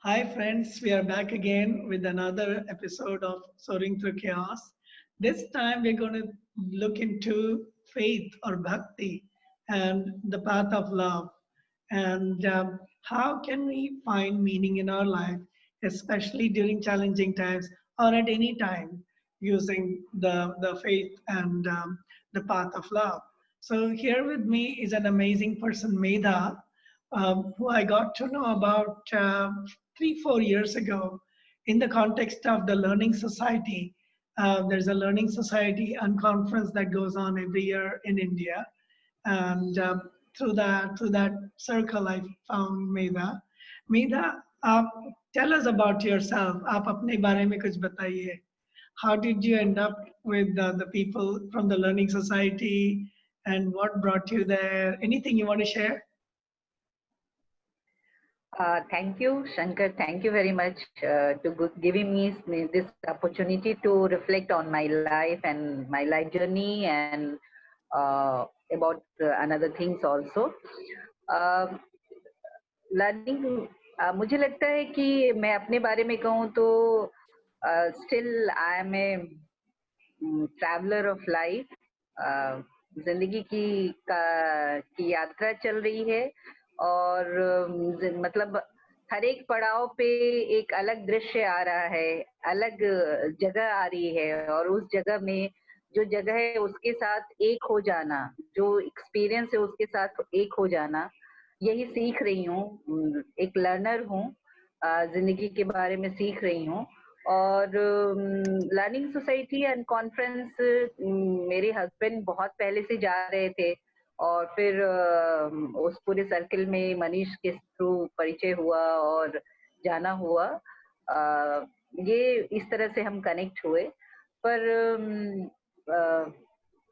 Hi, friends. We are back again with another episode of Soaring Through Chaos. This time, we're going to look into faith or bhakti and the path of love. And how can we find meaning in our life, especially during challenging times or at any time, using the faith and the path of love. So, here with me is an amazing person, Medha, who I got to know about 3, 4 years ago in the context of the Learning Society. There's a Learning Society and conference that goes on every year in India, and through that circle, I found Medha. Medha, आप tell us about yourself. आप अपने बारे में कुछ बताइए. How did you end up with the people from the Learning Society, and what brought you there? Anything you want to share? Thank you, Shankar. Thank you very much to giving me this opportunity to reflect on my life and my life journey and about another things also. Learning मुझे लगता है कि मैं अपने बारे में कहूँ तो still I am a traveller of life. जिंदगी की यात्रा चल रही है और मतलब हर एक पड़ाव पे एक अलग दृश्य आ रहा है, अलग जगह आ रही है और उस जगह में जो जगह है उसके साथ एक हो जाना, जो एक्सपीरियंस है उसके साथ एक हो जाना, यही सीख रही हूँ. एक लर्नर हूँ, जिंदगी के बारे में सीख रही हूँ. और लर्निंग सोसाइटी एंड कॉन्फ्रेंस मेरे हस्बैंड बहुत पहले से जा रहे थे और फिर उस पूरे सर्कल में मनीष के थ्रू परिचय हुआ और जाना हुआ. ये इस तरह से हम कनेक्ट हुए. पर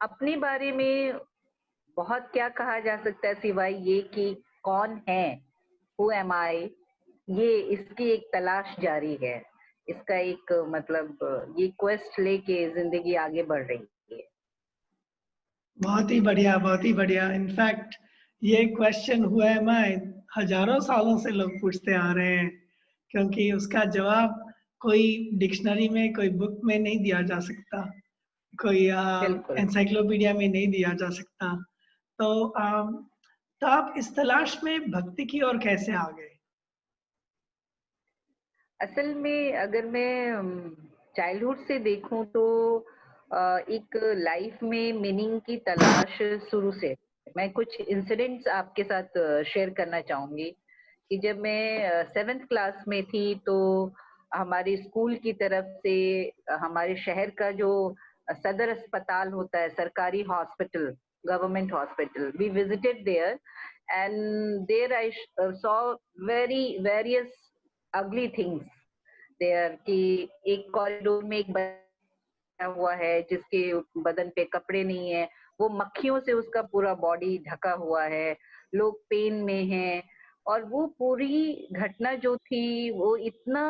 अपने बारे में बहुत क्या कहा जा सकता है सिवाय ये कि कौन है, हु एम आई, ये इसकी एक तलाश जारी है. इसका एक मतलब ये क्वेस्ट लेके जिंदगी आगे बढ़ रही है. बहुत ही बढ़िया, बहुत ही बढ़िया. इनफैक्ट ये क्वेश्चन हुआ है मैं हजारों सालों से लोग पूछते आ रहे हैं, क्योंकि उसका जवाब कोई डिक्शनरी में, कोई बुक में नहीं दिया जा सकता, कोई बिल्कुल. एनसाइक्लोपीडिया में नहीं दिया जा सकता. तो आप इस तलाश में भक्ति की ओर कैसे आ गए? असल में अगर मैं चाइल्डहुड से देखूं तो एक लाइफ में मीनिंग की तलाश शुरू से. मैं कुछ इंसिडेंट्स आपके साथ शेयर करना चाहूंगी कि जब मैं 7th क्लास में थी तो हमारे स्कूल की तरफ से हमारे शहर का जो सदर अस्पताल होता है, सरकारी hospital, government hospital, we visited there and there I saw various ugly things there. कि एक कॉरिडोर में एक बना हुआ है जिसके बदन पे कपड़े नहीं है, वो मक्खियों से उसका पूरा बॉडी ढका हुआ है, लोग पेन में हैं. और वो पूरी घटना जो थी वो इतना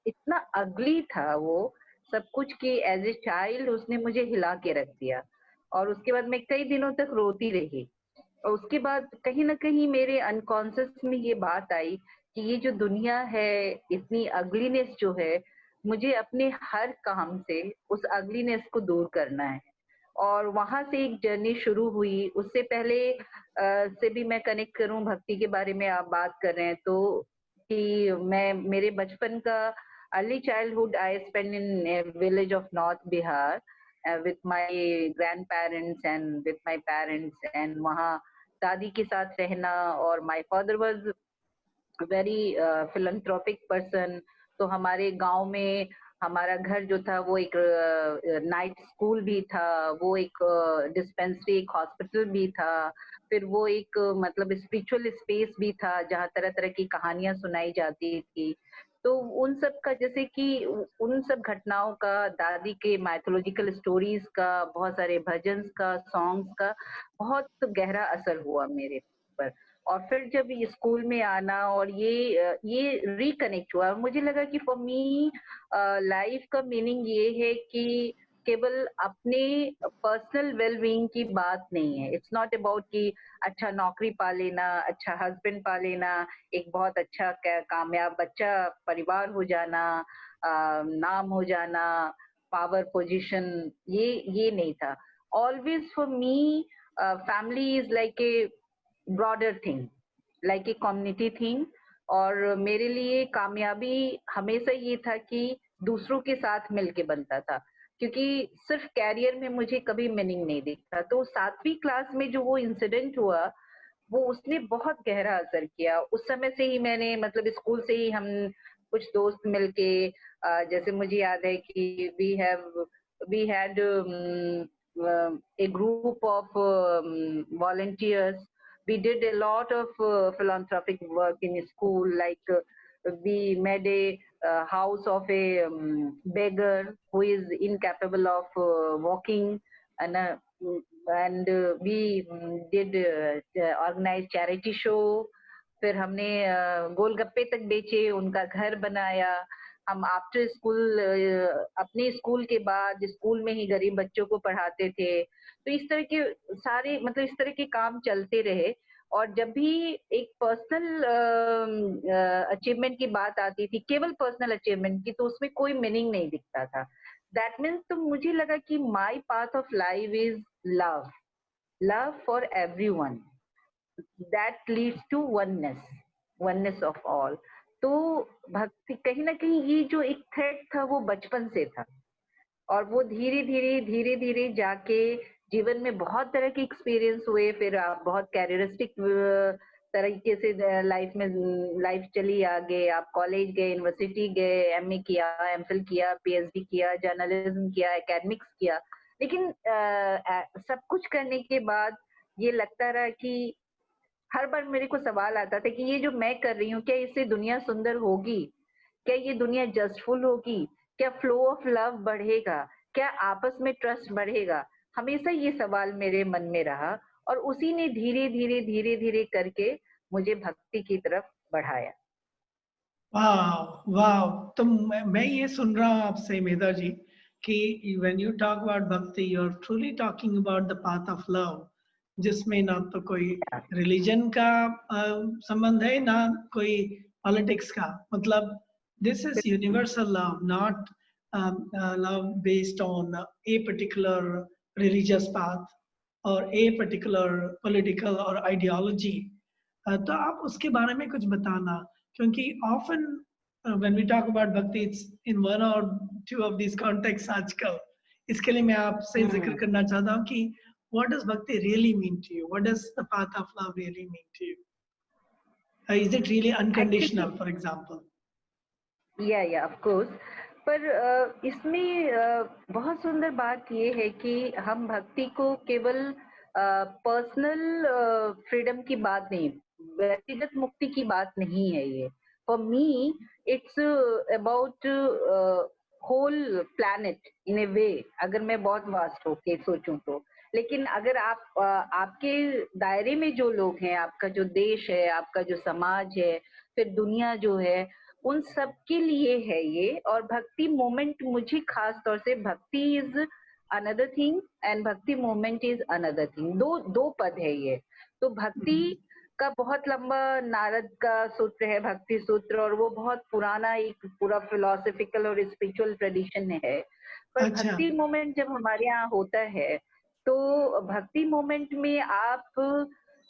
इतना अगली था वो सब कुछ कि एज ए चाइल्ड उसने मुझे हिला के रख दिया. और उसके बाद मैं कई दिनों तक रोती रही. और उसके बाद कहीं ना कहीं मेरे अनकॉन्शियस में ये बात आई कि ये जो दुनिया है, इतनी अगलीनेस जो है, मुझे अपने हर काम से उस अगलीनेस को दूर करना है. और वहां से एक जर्नी शुरू हुई. उससे पहले से भी मैं कनेक्ट करूं, भक्ति के बारे में आप बात कर रहे हैं तो, कि मैं मेरे बचपन का early childhood I spend in village of north Bihar with my grandparents and with my parents. and वहाँ दादी के साथ रहना. और my father was very philanthropic person. तो हमारे गांव में हमारा घर जो था वो एक नाइट स्कूल भी था, वो एक डिस्पेंसरी, एक हॉस्पिटल भी था, फिर वो एक मतलब स्पिरिचुअल स्पेस भी था जहाँ तरह तरह की कहानियां सुनाई जाती थी. तो उन सब का, जैसे कि उन सब घटनाओं का, दादी के माइथोलॉजिकल स्टोरीज का, बहुत सारे भजन्स का, सॉन्ग्स का बहुत गहरा असर हुआ मेरे पर. और फिर जब ये स्कूल में आना और ये रिकनेक्ट हुआ, मुझे लगा कि फॉर मी लाइफ का मीनिंग ये है कि केवल अपने पर्सनल वेलबींग की बात नहीं है। इट्स नॉट अबाउट कि अच्छा नौकरी पा लेना, अच्छा हस्बैंड पा लेना, एक बहुत अच्छा कामयाब बच्चा परिवार हो जाना, नाम हो जाना, पावर पोजीशन, ये नहीं था। Always for me family is like a broader thing, like a community thing. और मेरे लिए कामयाबी हमेशा ये था कि दूसरों के साथ मिलके बनता था, क्योंकि सिर्फ कैरियर में मुझे कभी मीनिंग नहीं दिखता। तो 7वीं क्लास में जो वो इंसिडेंट हुआ, वो उसने बहुत गहरा असर किया। उस समय से ही मैंने मतलब स्कूल से ही हम कुछ दोस्त मिलके जैसे मुझे याद है कि we had a group of volunteers. We did a lot of philanthropic work in school, like we made a house of a beggar who is incapable of walking, and we did organize charity show. फिर हमने गोलगप्पे तक बेचे, उनका घर बनाया। हम after school अपने school के बाद स्कूल में ही गरीब बच्चों को पढ़ाते थे। तो इस तरह के सारे मतलब इस तरह के काम चलते रहे। और जब भी एक पर्सनल अचीवमेंट की बात आती थी, केवल पर्सनल अचीवमेंट की, तो उसमें कोई मीनिंग नहीं दिखता था। दैट मीन्स तो मुझे लगा कि my path of life is love, love for everyone, that leads to oneness, oneness of all. तो भक्ति कहीं ना कहीं ये जो एक थ्रेड था वो बचपन से था, और वो धीरे धीरे जाके जीवन में बहुत तरह के एक्सपीरियंस हुए। फिर आप बहुत कैरियरिस्टिक तरीके से लाइफ चली आगे। आप कॉलेज गए, यूनिवर्सिटी गए, एमए किया, एमफिल किया, पीएचडी किया, जर्नलिज्म किया, एकेडमिक्स किया। लेकिन सब कुछ करने के बाद ये लगता रहा कि हर बार मेरे को सवाल आता था कि ये जो मैं कर रही हूँ, क्या इससे दुनिया सुंदर होगी? क्या ये दुनिया जस्टफुल होगी? क्या फ्लो ऑफ लव बढ़ेगा? क्या आपस में ट्रस्ट बढ़ेगा? हमेशा ये सवाल मेरे मन में रहा, और उसी ने धीरे धीरे करके मुझे भक्ति की तरफ बढ़ाया। वाह वाह, तो मैं ये सुन रहा हूँ आपसे मेधा जी कि when you talk about bhakti you are truly talking about the path of love, जिसमें ना तो कोई रिलीजन का संबंध है ना कोई पॉलिटिक्स का। मतलब this is universal love, not love based on a particular religious path और ए पर्टिकुलर पॉलिटिकल और आइडियोलॉजी। तो आप उसके बारे में कुछ बताना, क्योंकि often when we talk about bhakti it's in one or two of these contexts आजकल। इसके लिए मैं आपसे जिक्र करना चाहता हूँ कि what does bhakti really mean to you? What does the path of love really mean to you? Is it really unconditional, for example? या ऑफ कोर्स। पर इसमें बहुत सुंदर बात ये है कि हम भक्ति को केवल पर्सनल फ्रीडम की बात नहीं, व्यक्तिगत मुक्ति की बात नहीं है ये। For me it's about whole planet in a way, अगर मैं बहुत वास्ट होके सोचूं तो। लेकिन अगर आप आपके दायरे में जो लोग हैं, आपका जो देश है, आपका जो समाज है, फिर दुनिया जो है, उन सब के लिए है ये। और भक्ति मोमेंट, मुझे खास तौर से भक्ति इज अनदर थिंग एंड भक्ति मोमेंट इज अनदर थिंग। दो पद है ये। तो भक्ति का बहुत लंबा नारद का सूत्र है, भक्ति सूत्र, और वो बहुत पुराना एक पूरा फिलोसफिकल और स्पिरिचुअल ट्रेडिशन है। पर अच्छा। भक्ति मोमेंट जब हमारे यहाँ होता है, तो भक्ति मोमेंट में आप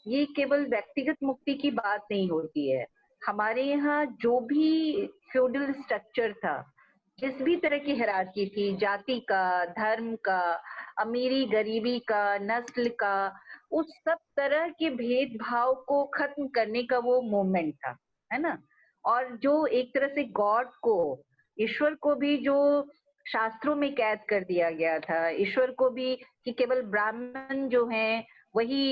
ये केवल व्यक्तिगत मुक्ति की बात नहीं होती है। हमारे यहाँ जो भी फ्यूडल स्ट्रक्चर था, जिस भी तरह की हायरार्की थी, जाति का, धर्म का, अमीरी गरीबी का, नस्ल का, उस सब तरह के भेदभाव को खत्म करने का वो मोमेंट था, है ना। और जो एक तरह से गॉड को, ईश्वर को भी जो शास्त्रों में कैद कर दिया गया था, ईश्वर को भी कि केवल ब्राह्मण जो हैं वही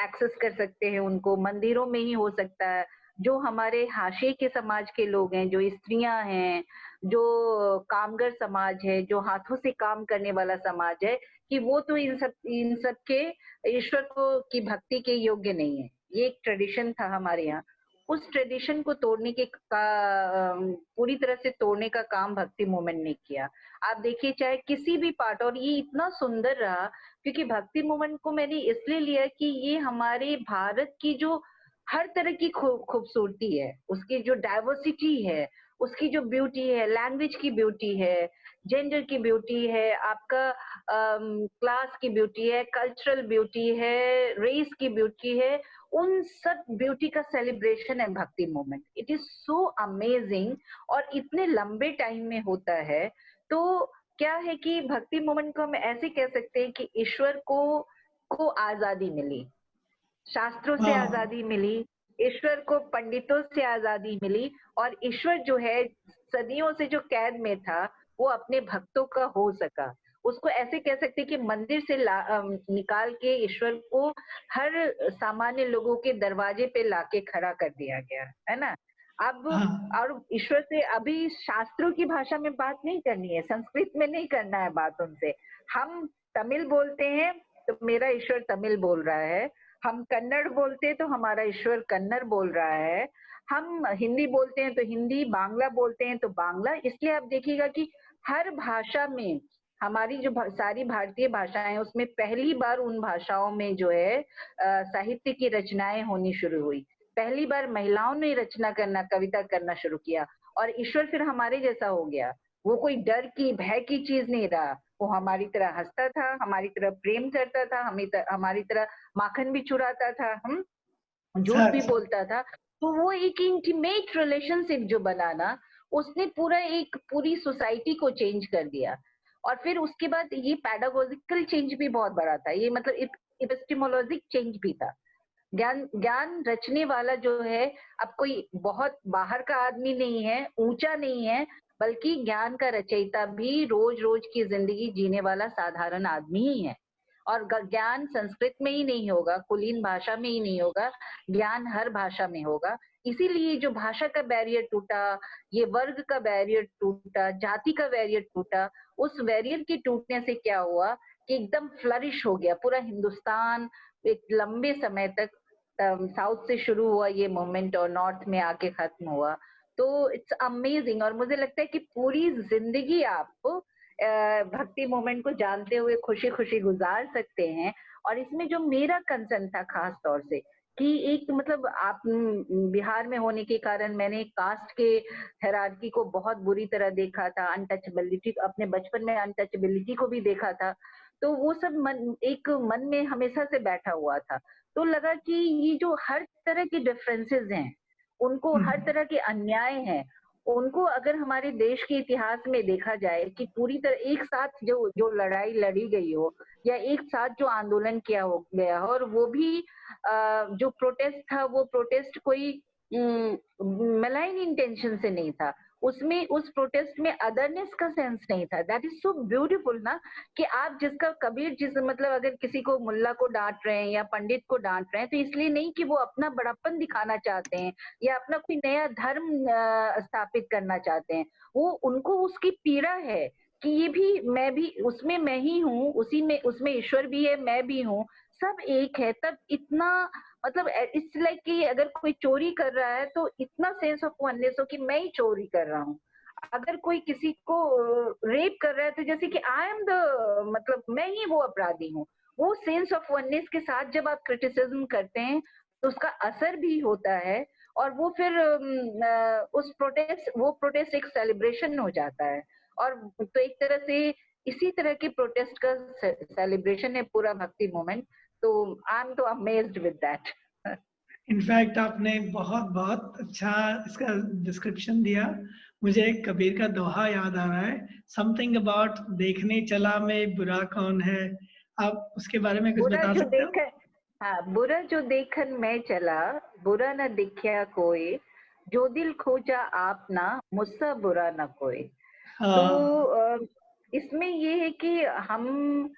एक्सेस कर सकते हैं, उनको मंदिरों में ही हो सकता है। जो हमारे हाशिए के समाज के लोग हैं, जो स्त्रियां हैं, जो कामगर समाज है, जो हाथों से काम करने वाला समाज है, कि वो तो इन सब के ईश्वर को की भक्ति के योग्य नहीं है। ये एक ट्रेडिशन था हमारे यहाँ। उस ट्रेडिशन को तोड़ने के पूरी तरह से तोड़ने का काम भक्ति मूवमेंट ने किया। आप देखिए चाहे किसी भी पार्ट, और ये इतना सुंदर रहा क्योंकि भक्ति मूवमेंट को मैंने इसलिए लिया कि ये हमारे भारत की जो हर तरह की खूबसूरती है, उसकी जो डाइवर्सिटी है, उसकी जो ब्यूटी है, लैंग्वेज की ब्यूटी है, जेंडर की ब्यूटी है, आपका क्लास की ब्यूटी है, कल्चरल ब्यूटी है, रेस की ब्यूटी है, उन सब ब्यूटी का सेलिब्रेशन है भक्ति movement. It is so amazing और इतने लंबे टाइम में होता है। तो क्या है कि भक्ति मूवमेंट को हम ऐसे कह सकते हैं कि ईश्वर को आजादी मिली, शास्त्रों से हाँ आजादी मिली, ईश्वर को पंडितों से आजादी मिली, और ईश्वर जो है सदियों से जो कैद में था वो अपने भक्तों का हो सका। उसको ऐसे कह सकते हैं कि मंदिर से निकाल के ईश्वर को हर सामान्य लोगों के दरवाजे पे लाके खड़ा कर दिया गया, है ना। अब हाँ और ईश्वर से अभी शास्त्रों की भाषा में बात नहीं करनी है, संस्कृत में नहीं करना है बात उनसे। हम तमिल बोलते हैं तो मेरा ईश्वर तमिल बोल रहा है, हम कन्नड़ बोलते हैं तो हमारा ईश्वर कन्नड़ बोल रहा है, हम हिंदी बोलते हैं तो हिंदी, बांग्ला बोलते हैं तो बांग्ला। इसलिए आप देखिएगा कि हर भाषा में हमारी जो सारी भारतीय भाषाएं, उसमें पहली बार उन भाषाओं में जो है साहित्य की रचनाएं होनी शुरू हुई। पहली बार महिलाओं ने रचना करना, कविता करना शुरू किया, और ईश्वर फिर हमारे जैसा हो गया। वो कोई डर की, भय की चीज नहीं रहा, वो हमारी तरह हंसता था, हमारी तरह प्रेम करता था, हमारी तरह माखन भी चुराता था, हम झूठ भी सच। बोलता था। तो वो एक इंटीमेट रिलेशनशिप जो बनाना, उसने पूरी सोसाइटी को चेंज कर दिया। और फिर उसके बाद ये पैडागोजिकल चेंज भी बहुत बड़ा था, ये मतलब एपिस्टेमोलॉजिक चेंज भी था। ज्ञान ज्ञान रचने वाला जो है, अब कोई बहुत बाहर का आदमी नहीं है, ऊंचा नहीं है, बल्कि ज्ञान का रचयिता भी रोज रोज की जिंदगी जीने वाला साधारण आदमी ही है। और ज्ञान संस्कृत में ही नहीं होगा, कुलीन भाषा में ही नहीं होगा, ज्ञान हर भाषा में होगा। इसीलिए जो भाषा का बैरियर टूटा, ये वर्ग का बैरियर टूटा, जाति का बैरियर टूटा, उस बैरियर के टूटने से क्या हुआ कि एकदम फ्लरिश हो गया पूरा हिंदुस्तान। एक लंबे समय तक साउथ से शुरू हुआ ये मूवमेंट और नॉर्थ में आके खत्म हुआ। तो इट्स अमेजिंग, और मुझे लगता है कि पूरी जिंदगी आप भक्ति मूवमेंट को जानते हुए खुशी खुशी गुजार सकते हैं। और इसमें जो मेरा कंसर्न था खास तौर से कि एक मतलब आप बिहार में होने के कारण मैंने कास्ट के हायरार्की को बहुत बुरी तरह देखा था, अनटचेबिलिटी, अपने बचपन में अनटचेबिलिटी को भी देखा था। तो वो सब मन में हमेशा से बैठा हुआ था। तो लगा कि ये जो हर तरह के डिफरेंसेस हैं, उनको हर हम्म, तरह के अन्याय हैं, उनको अगर हमारे देश के इतिहास में देखा जाए कि पूरी तरह एक साथ जो जो लड़ाई लड़ी गई हो, या एक साथ जो आंदोलन किया हो गया हो, और वो भी जो प्रोटेस्ट था, वो प्रोटेस्ट कोई मलाइन इंटेंशन से नहीं था, उसमें उस प्रोटेस्ट में अदरनेस का सेंस नहीं था। दैट इज सो ब्यूटीफुल ना, कि आप जिसका कबीर जिस मतलब अगर किसी को मुल्ला को डांट रहे हैं या पंडित को डांट रहे हैं, तो इसलिए नहीं कि वो अपना बड़प्पन दिखाना चाहते हैं या अपना कोई नया धर्म स्थापित करना चाहते हैं। वो उनको उसकी पीड़ा है कि ये भी, मैं भी उसमें, मैं ही हूँ उसी में, उसमें ईश्वर भी है, मैं भी हूँ, सब एक है। तब इतना मतलब इट्स लाइक कि अगर कोई चोरी कर रहा है तो इतना सेंस ऑफ वननेस हो कि मैं ही चोरी कर रहा हूँ। अगर कोई किसी को रेप कर रहा है तो जैसे कि आई एम द, मतलब मैं ही वो अपराधी हूँ। वो सेंस ऑफ वननेस के साथ जब आप क्रिटिसिज्म करते हैं तो उसका असर भी होता है, और वो फिर वो प्रोटेस्ट एक सेलिब्रेशन हो जाता है। और तो एक तरह से इसी तरह के प्रोटेस्ट का सेलिब्रेशन है पूरा भक्ति मोमेंट। तो आई एम तो अमेज्ड विद दैट। इनफैक्ट आपने बहुत बहुत अच्छा इसका डिस्क्रिप्शन दिया। मुझे एक कबीर का दोहा याद आ रहा है, समथिंग अबाउट देखने चला में बुरा कौन है। आप उसके बारे में कुछ बुरा बता जो सकते हो? देखन, हाँ, बुरा जो देखन मैं चला, बुरा न दिखया कोई, जो दिल खोजा आप ना, मुझसा बुरा न कोई। तो हाँ इसमें ये है कि हम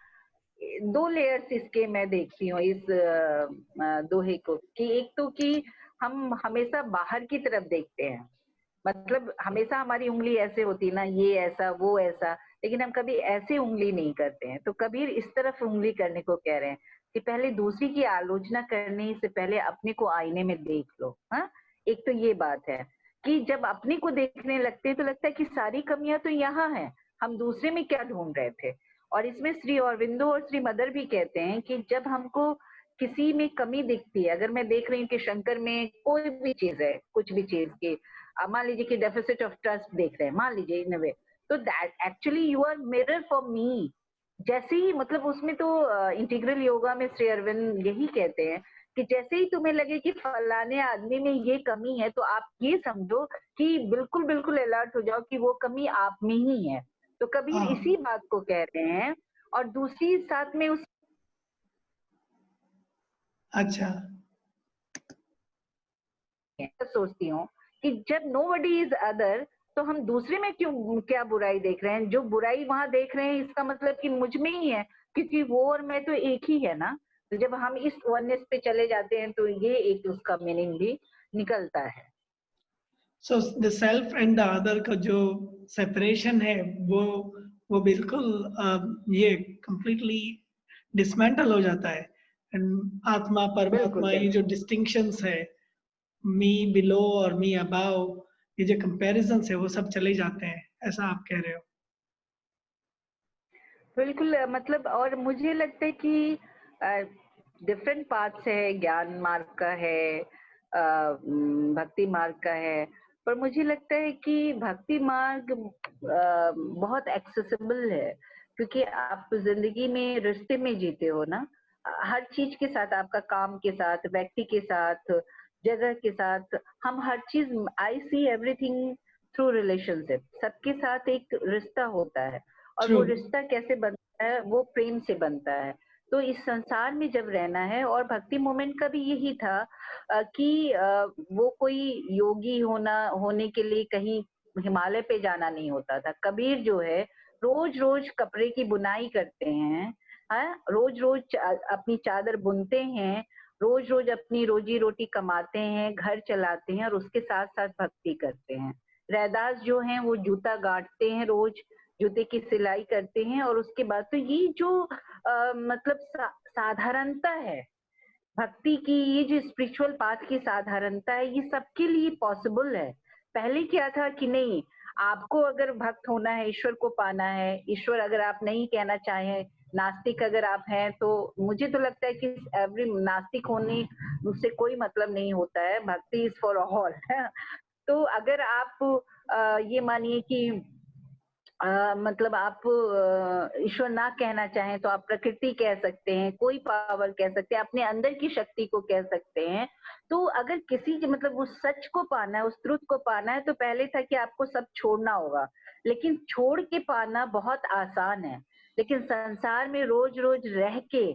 दो लेयर्स इसके मैं देखती हूँ इस दोहे को, कि एक तो कि हम हमेशा बाहर की तरफ देखते हैं, मतलब हमेशा हमारी उंगली ऐसे होती है ना, ये ऐसा वो ऐसा, लेकिन हम कभी ऐसे उंगली नहीं करते हैं। तो कबीर इस तरफ उंगली करने को कह रहे हैं कि पहले दूसरी की आलोचना करने से पहले अपने को आईने में देख लो। हाँ, एक तो ये बात है कि जब अपने को देखने लगते हैं तो लगता है कि सारी कमियां तो यहाँ हैं, हम दूसरे में क्या ढूंढ रहे थे। और इसमें श्री अरविंदो और श्री मदर भी कहते हैं कि जब हमको किसी में कमी दिखती है, अगर मैं देख रही हूँ कि शंकर में कोई भी चीज है, कुछ भी चीज की, मान लीजिए कि डेफिसिट ऑफ ट्रस्ट देख रहे हैं, मान लीजिए इन वे, तो that actually you are mirror for me. जैसे ही मतलब उसमें तो इंटीग्रल योगा में श्री अरविंद यही कहते हैं कि जैसे ही तुम्हें लगे कि फलाने आदमी में ये कमी है, तो आप ये समझो कि बिल्कुल बिल्कुल अलर्ट हो जाओ कि वो कमी आप में ही है। तो कबीर हाँ, इसी बात को कह रहे हैं। और दूसरी साथ में उस अच्छा, सोचती हूँ कि जब नोबडी इज अदर, तो हम दूसरे में क्यों क्या बुराई देख रहे हैं? जो बुराई वहां देख रहे हैं इसका मतलब कि मुझ में ही है, क्योंकि वो और मैं तो एक ही है ना। तो जब हम इस वननेस पे चले जाते हैं तो ये एक उसका मीनिंग भी निकलता है। So the self and the other का जो सेपरेशन है वो वो बिल्कुल ये कंप्लीटली डिसमेंटल हो जाता है। आत्मा बिल्कुल परमात्मा ये जो बिल्कुल डिस्टिंक्शंस है, मी बिलो और मी अबाव, ये जो कंपैरिजंस है वो सब चले जाते हैं, ऐसा आप कह रहे हो? बिल्कुल मतलब और मुझे लगता है कि डिफरेंट पार्ट्स है, ज्ञान मार्ग का है, भक्ति मार्ग का है। पर मुझे लगता है कि भक्ति मार्ग बहुत एक्सेसिबल है, क्योंकि आप जिंदगी में रिश्ते में जीते हो ना, हर चीज के साथ, आपका काम के साथ, व्यक्ति के साथ, जगह के साथ, हम हर चीज, आई सी एवरीथिंग थ्रू रिलेशनशिप। सबके साथ एक रिश्ता होता है, और ट्रू। वो रिश्ता कैसे बनता है? वो प्रेम से बनता है। तो इस संसार में जब रहना है, और भक्ति मोमेंट का भी यही था कि वो कोई योगी होने के लिए कहीं हिमालय पे जाना नहीं होता था। कबीर जो है रोज रोज कपड़े की बुनाई करते हैं, रोज रोज अपनी चादर बुनते हैं, रोज रोज अपनी रोजी रोटी कमाते हैं, घर चलाते हैं, और उसके साथ साथ भक्ति करते हैं। रैदास जो हैं वो जूता गांठते हैं, रोज जूते की सिलाई करते हैं। और उसके बाद तो ये जो मतलब साधारणता है भक्ति की, ये जो स्पिरिचुअल पाथ की साधारणता है, ये सबके लिए पॉसिबल है। पहले क्या था कि नहीं, आपको अगर भक्त होना है, ईश्वर को पाना है, ईश्वर अगर आप नहीं कहना चाहें, नास्तिक अगर आप हैं, तो मुझे तो लगता है कि एवरी नास्तिक होने उससे कोई मतलब नहीं होता है, भक्ति इज फॉर ऑल। तो अगर आप ये मानिए कि मतलब आप ईश्वर ना कहना चाहें तो आप प्रकृति कह सकते हैं, कोई पावर कह सकते हैं, अपने अंदर की शक्ति को कह सकते हैं। तो अगर किसी के मतलब उस सच को पाना है, उस ट्रुथ को पाना है, तो पहले था कि आपको सब छोड़ना होगा। लेकिन छोड़ के पाना बहुत आसान है, लेकिन संसार में रोज रोज रह के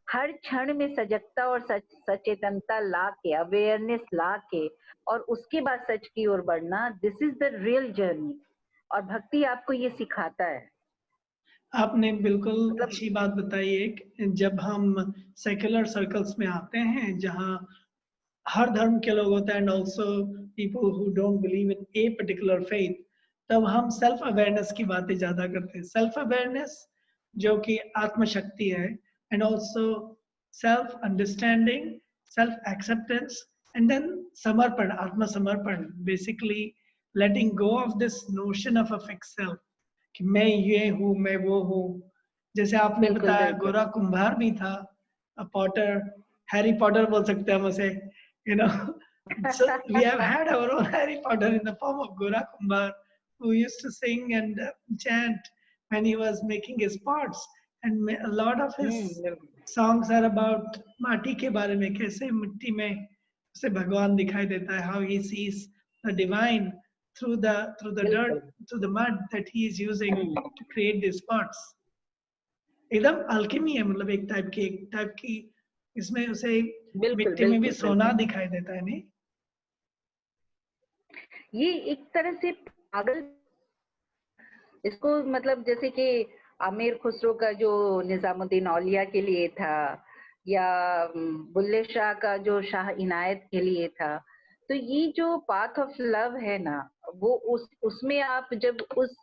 हर क्षण में सजगता और सचेतनता ला के, अवेयरनेस ला के, और उसके बाद सच की ओर बढ़ना, this is the real journey. और भक्ति आपको ये सिखाता है। आपने बिल्कुल मतलब अच्छी बात बताई। एक जब हम सेक्युलर सर्कल्स में आते हैं जहाँ हर धर्म के लोग होते हैं and also people who don't believe in a particular faith, तब हम सेल्फ अवेयरनेस की बातें ज्यादा करते हैं। सेल्फ अवेयरनेस जो कि आत्मशक्ति है, and also self understanding, self acceptance, and then समर्पण, आत्मसमर्पण, basically letting go of this notion of a fix self कि मैं ये हूँ, मैं वो हूँ। जैसे आपने बिल्कुल बताया बिल्कुल। गोरा कुम्हार भी था, पॉटर, हैरी पॉटर बोल सकते हैं हम उसे, you know. So we have had our own Harry Potter in the form of Gora Kumbhar, who used to sing and chant when he was making his pots, and a lot of his बिल्कुल songs are about माटी के बारे में, कैसे मिट्टी में उसे भगवान दिखाई देता है, how he sees the divine through the dirt, बिल्कुल। through the mud that he is using hmm, to create these pots. एकदम अल्केमी है, मतलब एक टाइप की इसमें उसे बिल्कुल मिट्टी में भी बिल्कुल सोना बिल्कुल। दिखाई देता है, नहीं? ये एक तरह से पागल, इसको मतलब जैसे कि आमिर खुसरो का जो निजामुद्दीन औलिया के लिए था, या बुल्ले शाह का जो शाह इनायत के लिए था। तो ये जो पाथ ऑफ लव है ना, वो उसमें आप जब उस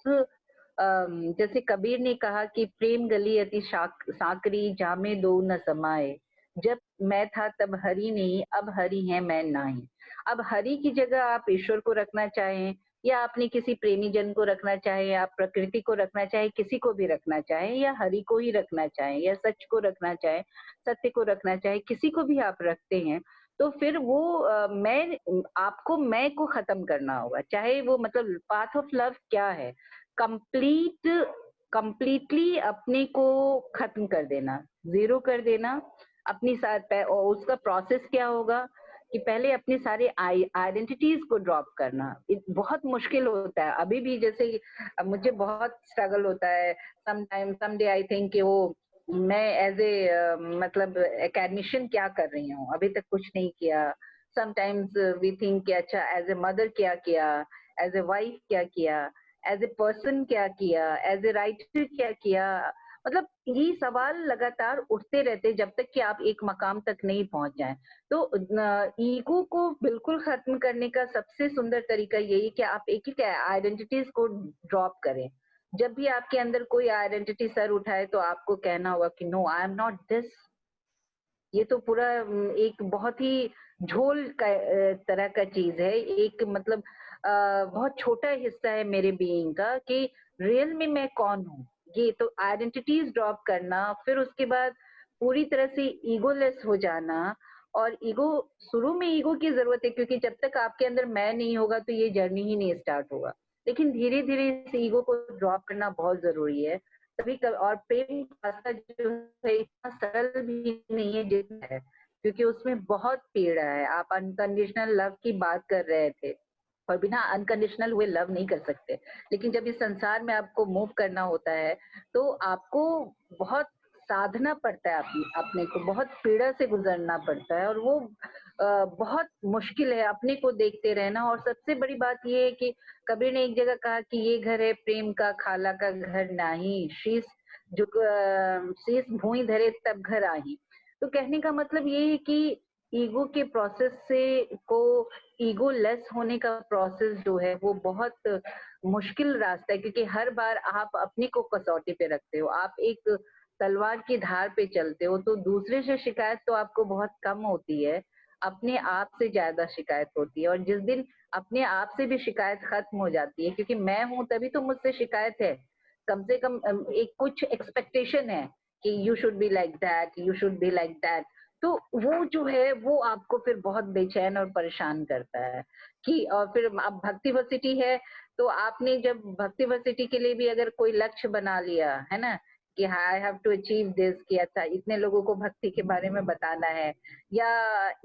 जैसे कबीर ने कहा कि प्रेम गली अति साकरी जामे दो न समाए, जब मैं था तब हरि नहीं, अब हरि है मैं नाही। अब हरि की जगह आप ईश्वर को रखना चाहें या अपने किसी प्रेमी जन को रखना चाहें, आप प्रकृति को रखना चाहें, किसी को भी रखना चाहें या हरि को ही रखना चाहें या सच को रखना चाहें, सत्य को रखना चाहें, किसी को भी आप रखते हैं, तो फिर वो आपको मैं को खत्म करना होगा। चाहे वो मतलब पाथ ऑफ लव क्या है? कंप्लीट कंप्लीटली अपने को खत्म कर देना, ज़ीरो कर देना, अपनी और उसका प्रोसेस क्या होगा कि पहले अपनी सारी आइडेंटिटीज को ड्रॉप करना। बहुत मुश्किल होता है अभी भी, जैसे मुझे बहुत स्ट्रगल होता है समटाइम, समडे आई थिंक कि वो मैं एज ए मतलब एकेडमिशियन क्या कर रही हूँ, अभी तक कुछ नहीं किया। समटाइम्स वी थिंक कि अच्छा एज ए मदर क्या किया, एज ए वाइफ क्या किया, एज ए पर्सन क्या किया, एज ए राइटर क्या किया। मतलब ये सवाल लगातार उठते रहते जब तक कि आप एक मकाम तक नहीं पहुंच जाएं। तो ईगो को बिल्कुल खत्म करने का सबसे सुंदर तरीका यही कि आप एक एक आइडेंटिटीज को ड्रॉप करें। जब भी आपके अंदर कोई आइडेंटिटी सर उठाए तो आपको कहना होगा कि no, I am not this. ये तो पूरा एक बहुत ही झोल का तरह का चीज है, एक मतलब बहुत छोटा हिस्सा है मेरे बीइंग का कि रियल में मैं कौन हूँ। ये तो आइडेंटिटीज ड्रॉप करना, फिर उसके बाद पूरी तरह से ईगोलेस हो जाना। और ईगो, शुरू में ईगो की जरूरत है क्योंकि जब तक आपके अंदर मैं नहीं होगा तो ये जर्नी ही नहीं स्टार्ट होगा। लेकिन धीरे धीरे इस ईगो को ड्रॉप करना बहुत जरूरी है। और प्रेम रास्ता जो है इतना सरल भी नहीं है जितना है, क्योंकि उसमें बहुत पीड़ा है। आप अनकंडीशनल लव की बात कर रहे थे, और बिना अनकंडीशनल हुए लव नहीं कर सकते। लेकिन जब इस संसार में आपको मूव करना होता है तो आपको बहुत साधना पड़ता है, अपने को बहुत पीड़ा से गुजरना पड़ता है, और वो बहुत मुश्किल है अपने को देखते रहना। और सबसे बड़ी बात ये है कि कबीर ने एक जगह कहा कि ये घर है प्रेम का, खाला का घर नाही, शीश भूई धरे तब घर आही। तो कहने का मतलब ये है कि ईगो के प्रोसेस से को ईगो लेस होने का प्रोसेस जो है वो बहुत मुश्किल रास्ता है, क्योंकि हर बार आप अपने को कसौटी पे रखते हो, आप एक तलवार की धार पे चलते हो, तो दूसरे से शिकायत तो आपको बहुत कम होती है, अपने आप से ज्यादा शिकायत होती है। और जिस दिन अपने आप से भी शिकायत खत्म हो जाती है, क्योंकि मैं हूं तभी तो मुझसे शिकायत है, कम से कम एक कुछ एक्सपेक्टेशन है कि you should be like that, you should be like that. तो वो जो है वो आपको फिर बहुत बेचैन और परेशान करता है कि, और फिर अब भक्ति वर्सिटी है, तो आपने जब भक्ति वर्सिटी के लिए भी अगर कोई लक्ष्य बना लिया है ना कि I have to achieve this, कि अच्छा इतने लोगों को भक्ति के बारे में बताना है या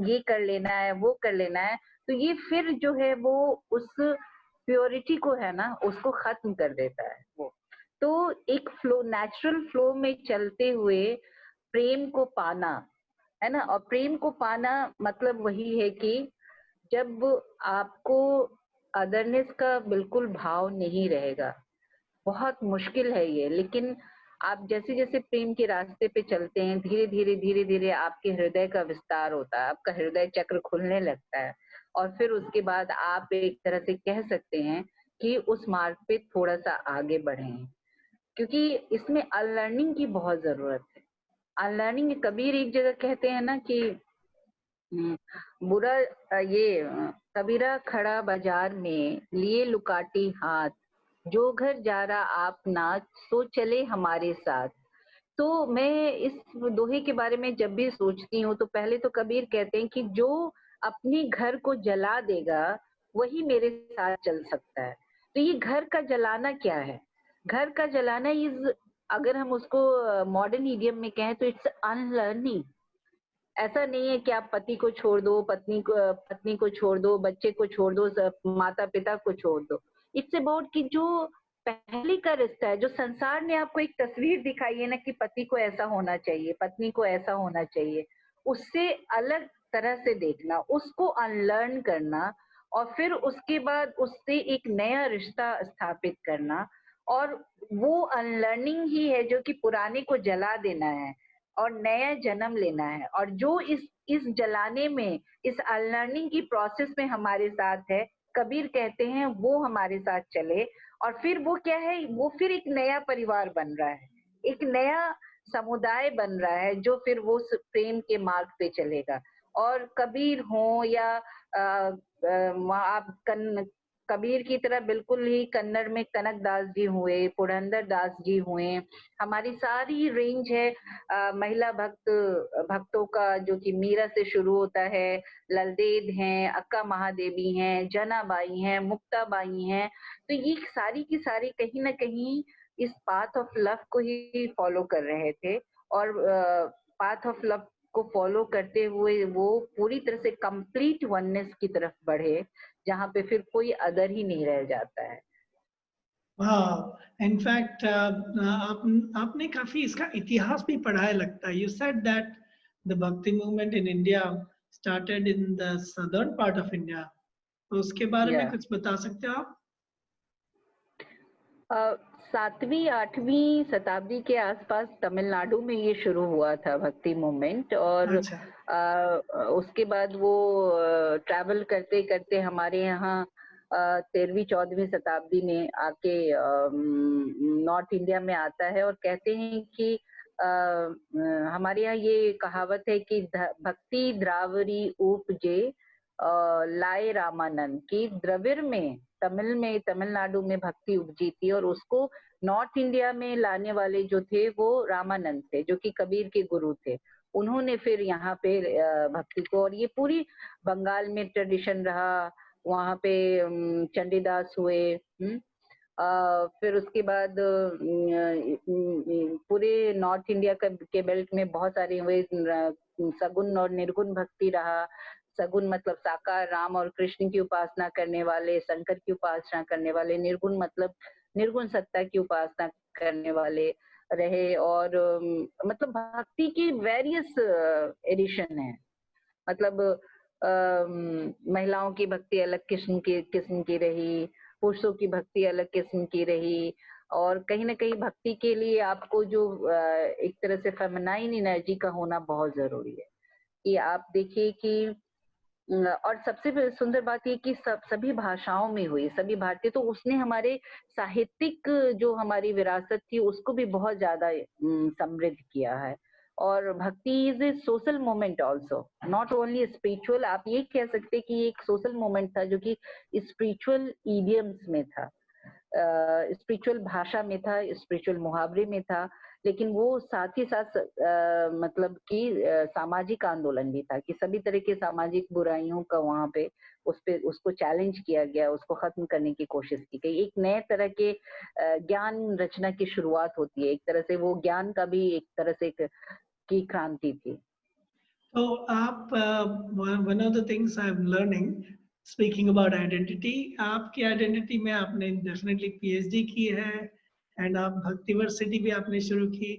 ये कर लेना है वो कर लेना है, तो ये फिर जो है वो उस प्योरिटी को है ना उसको खत्म कर देता है वो। तो एक फ्लो, नेचुरल फ्लो में चलते हुए प्रेम को पाना है ना, और प्रेम को पाना मतलब वही है कि जब आपको अदरनेस का बिल्कुल भाव नहीं रहेगा। बहुत मुश्किल है ये, लेकिन आप जैसे जैसे प्रेम के रास्ते पे चलते हैं, धीरे धीरे धीरे धीरे आपके हृदय का विस्तार होता है, आपका हृदय चक्र खुलने लगता है, और फिर उसके बाद आप एक तरह से कह सकते हैं कि उस मार्ग पे थोड़ा सा आगे बढ़े हैं, क्योंकि इसमें अनलर्निंग की बहुत जरूरत है। अनलर्निंग, कबीर एक जगह कहते हैं ना कि बुरा कबीरा खड़ा बाजार में लिए लुकाटी हाथ, जो घर जा रहा आप नाच सो चले हमारे साथ। तो मैं इस दोहे के बारे में जब भी सोचती हूँ तो पहले तो कबीर कहते हैं कि जो अपने घर को जला देगा वही मेरे साथ चल सकता है। तो ये घर का जलाना क्या है? घर का जलाना इज, अगर हम उसको मॉडर्न इडियम में कहें तो इट्स अनलर्निंग। ऐसा नहीं है कि आप पति को छोड़ दो, पत्नी को छोड़ दो, बच्चे को छोड़ दो, माता पिता को छोड़ दो। इट्स अबाउट कि जो पहले का रिश्ता है, जो संसार ने आपको एक तस्वीर दिखाई है ना कि पति को ऐसा होना चाहिए, पत्नी को ऐसा होना चाहिए, उससे अलग तरह से देखना, उसको अनलर्न करना, और फिर उसके बाद उससे एक नया रिश्ता स्थापित करना। और वो अनलर्निंग ही है जो कि पुराने को जला देना है और नया जन्म लेना है। और जो इस जलाने में, इस अनलर्निंग की प्रोसेस में हमारे साथ है, कबीर कहते हैं वो हमारे साथ चले, और फिर वो क्या है, वो फिर एक नया परिवार बन रहा है, एक नया समुदाय बन रहा है जो फिर वो प्रेम के मार्ग पे चलेगा। और कबीर हो या वहाँ आप कबीर की तरह बिल्कुल ही कन्नड़ में कनक दास जी हुए, पुरंदर दास जी हुए। हमारी सारी रेंज है महिला भक्तों का, जो कि मीरा से शुरू होता है, ललदेद हैं, अक्का महादेवी हैं, जनाबाई हैं, मुक्ताबाई हैं। तो ये सारी की सारी कहीं न कहीं इस पाथ ऑफ लव को ही फॉलो कर रहे थे, और पाथ ऑफ लव को फॉलो करते हुए वो पूरी तरह से कंप्लीट वननेस की तरफ बढ़े, जहाँ पे फिर कोई अदर ही नहीं रह जाता है। हाँ, इनफैक्ट आपने काफी इसका इतिहास भी पढ़ा है लगता है। यू सेड दैट द भक्ति movement in India started in the southern part of India. तो उसके बारे या में कुछ बता सकते हो आप? 7वीं 8वीं शताब्दी के आसपास तमिलनाडु में ये शुरू हुआ था भक्ति मूवमेंट, और अच्छा। उसके बाद वो ट्रैवल करते करते हमारे यहाँ 13वीं 14वीं शताब्दी में आके नॉर्थ इंडिया में आता है। और कहते हैं कि हमारे यहाँ ये कहावत है कि भक्ति द्रावरी उपजे लाए रामानंद, की द्रविड़ में, तमिलनाडु में भक्ति उपजी थी, और उसको नॉर्थ इंडिया में लाने वाले जो थे वो रामानंद थे, जो कि कबीर के गुरु थे। उन्होंने फिर यहाँ पे भक्ति को, और ये पूरी बंगाल में ट्रेडिशन रहा। वहाँ पे चंडीदास हुए। फिर उसके बाद पूरे नॉर्थ इंडिया के बेल्ट में बहुत सारे हुए। सगुन और निर्गुण भक्ति रहा। सगुन मतलब साकार राम और कृष्ण की उपासना करने वाले, शंकर की उपासना करने वाले। निर्गुण मतलब निर्गुण सत्ता की उपासना करने वाले रहे। और मतलब भक्ति की वेरियस एडिशन है। मतलब महिलाओं की भक्ति अलग किस्म की रही, पुरुषों की भक्ति अलग किस्म की रही। और कहीं ना कहीं भक्ति के लिए आपको जो एक तरह से फेमिनाइन एनर्जी का होना बहुत जरूरी है। कि आप देखिए कि और सबसे सुंदर बात ये कि सभी भाषाओं में हुई, सभी भारतीय, तो उसने हमारे साहित्यिक जो हमारी विरासत थी उसको भी बहुत ज्यादा समृद्ध किया है। और भक्ति is a social moment also, not only spiritual. आप ये कह सकते कि ये एक सोशल मोमेंट था जो कि स्पिरिचुअल ईडियम्स में था, स्पिरिचुअल भाषा में था, स्पिरिचुअल मुहावरे में था। लेकिन वो साथ ही साथ मतलब कि सामाजिक आंदोलन भी था, कि सभी तरह के सामाजिक बुराइयों का वहां पे उसको चैलेंज किया गया, उसको खत्म करने की कोशिश की गई। एक नए तरह के ज्ञान रचना की शुरुआत होती है। एक तरह से वो ज्ञान का भी एक तरह से की क्रांति थी। तो आप one of the things I am learning, speaking about identity, आपकी आइडेंटिटी में आपने डेफिनेटली पीएचडी की है, एंड आप भक्तिवर्सिटी भी आपने शुरू की।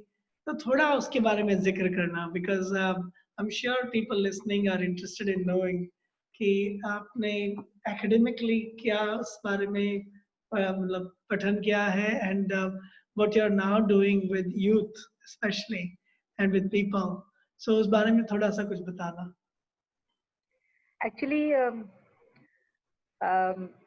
तो थोड़ा उसके बारे में जिक्र करना, because I am sure people listening are interested in knowing कि आपने एकेडमिकली क्या उस बारे में मतलब पठन किया है, and what you are now doing with youth specially and with people. So उस बारे में थोड़ा सा कुछ बताना। एक्चुअली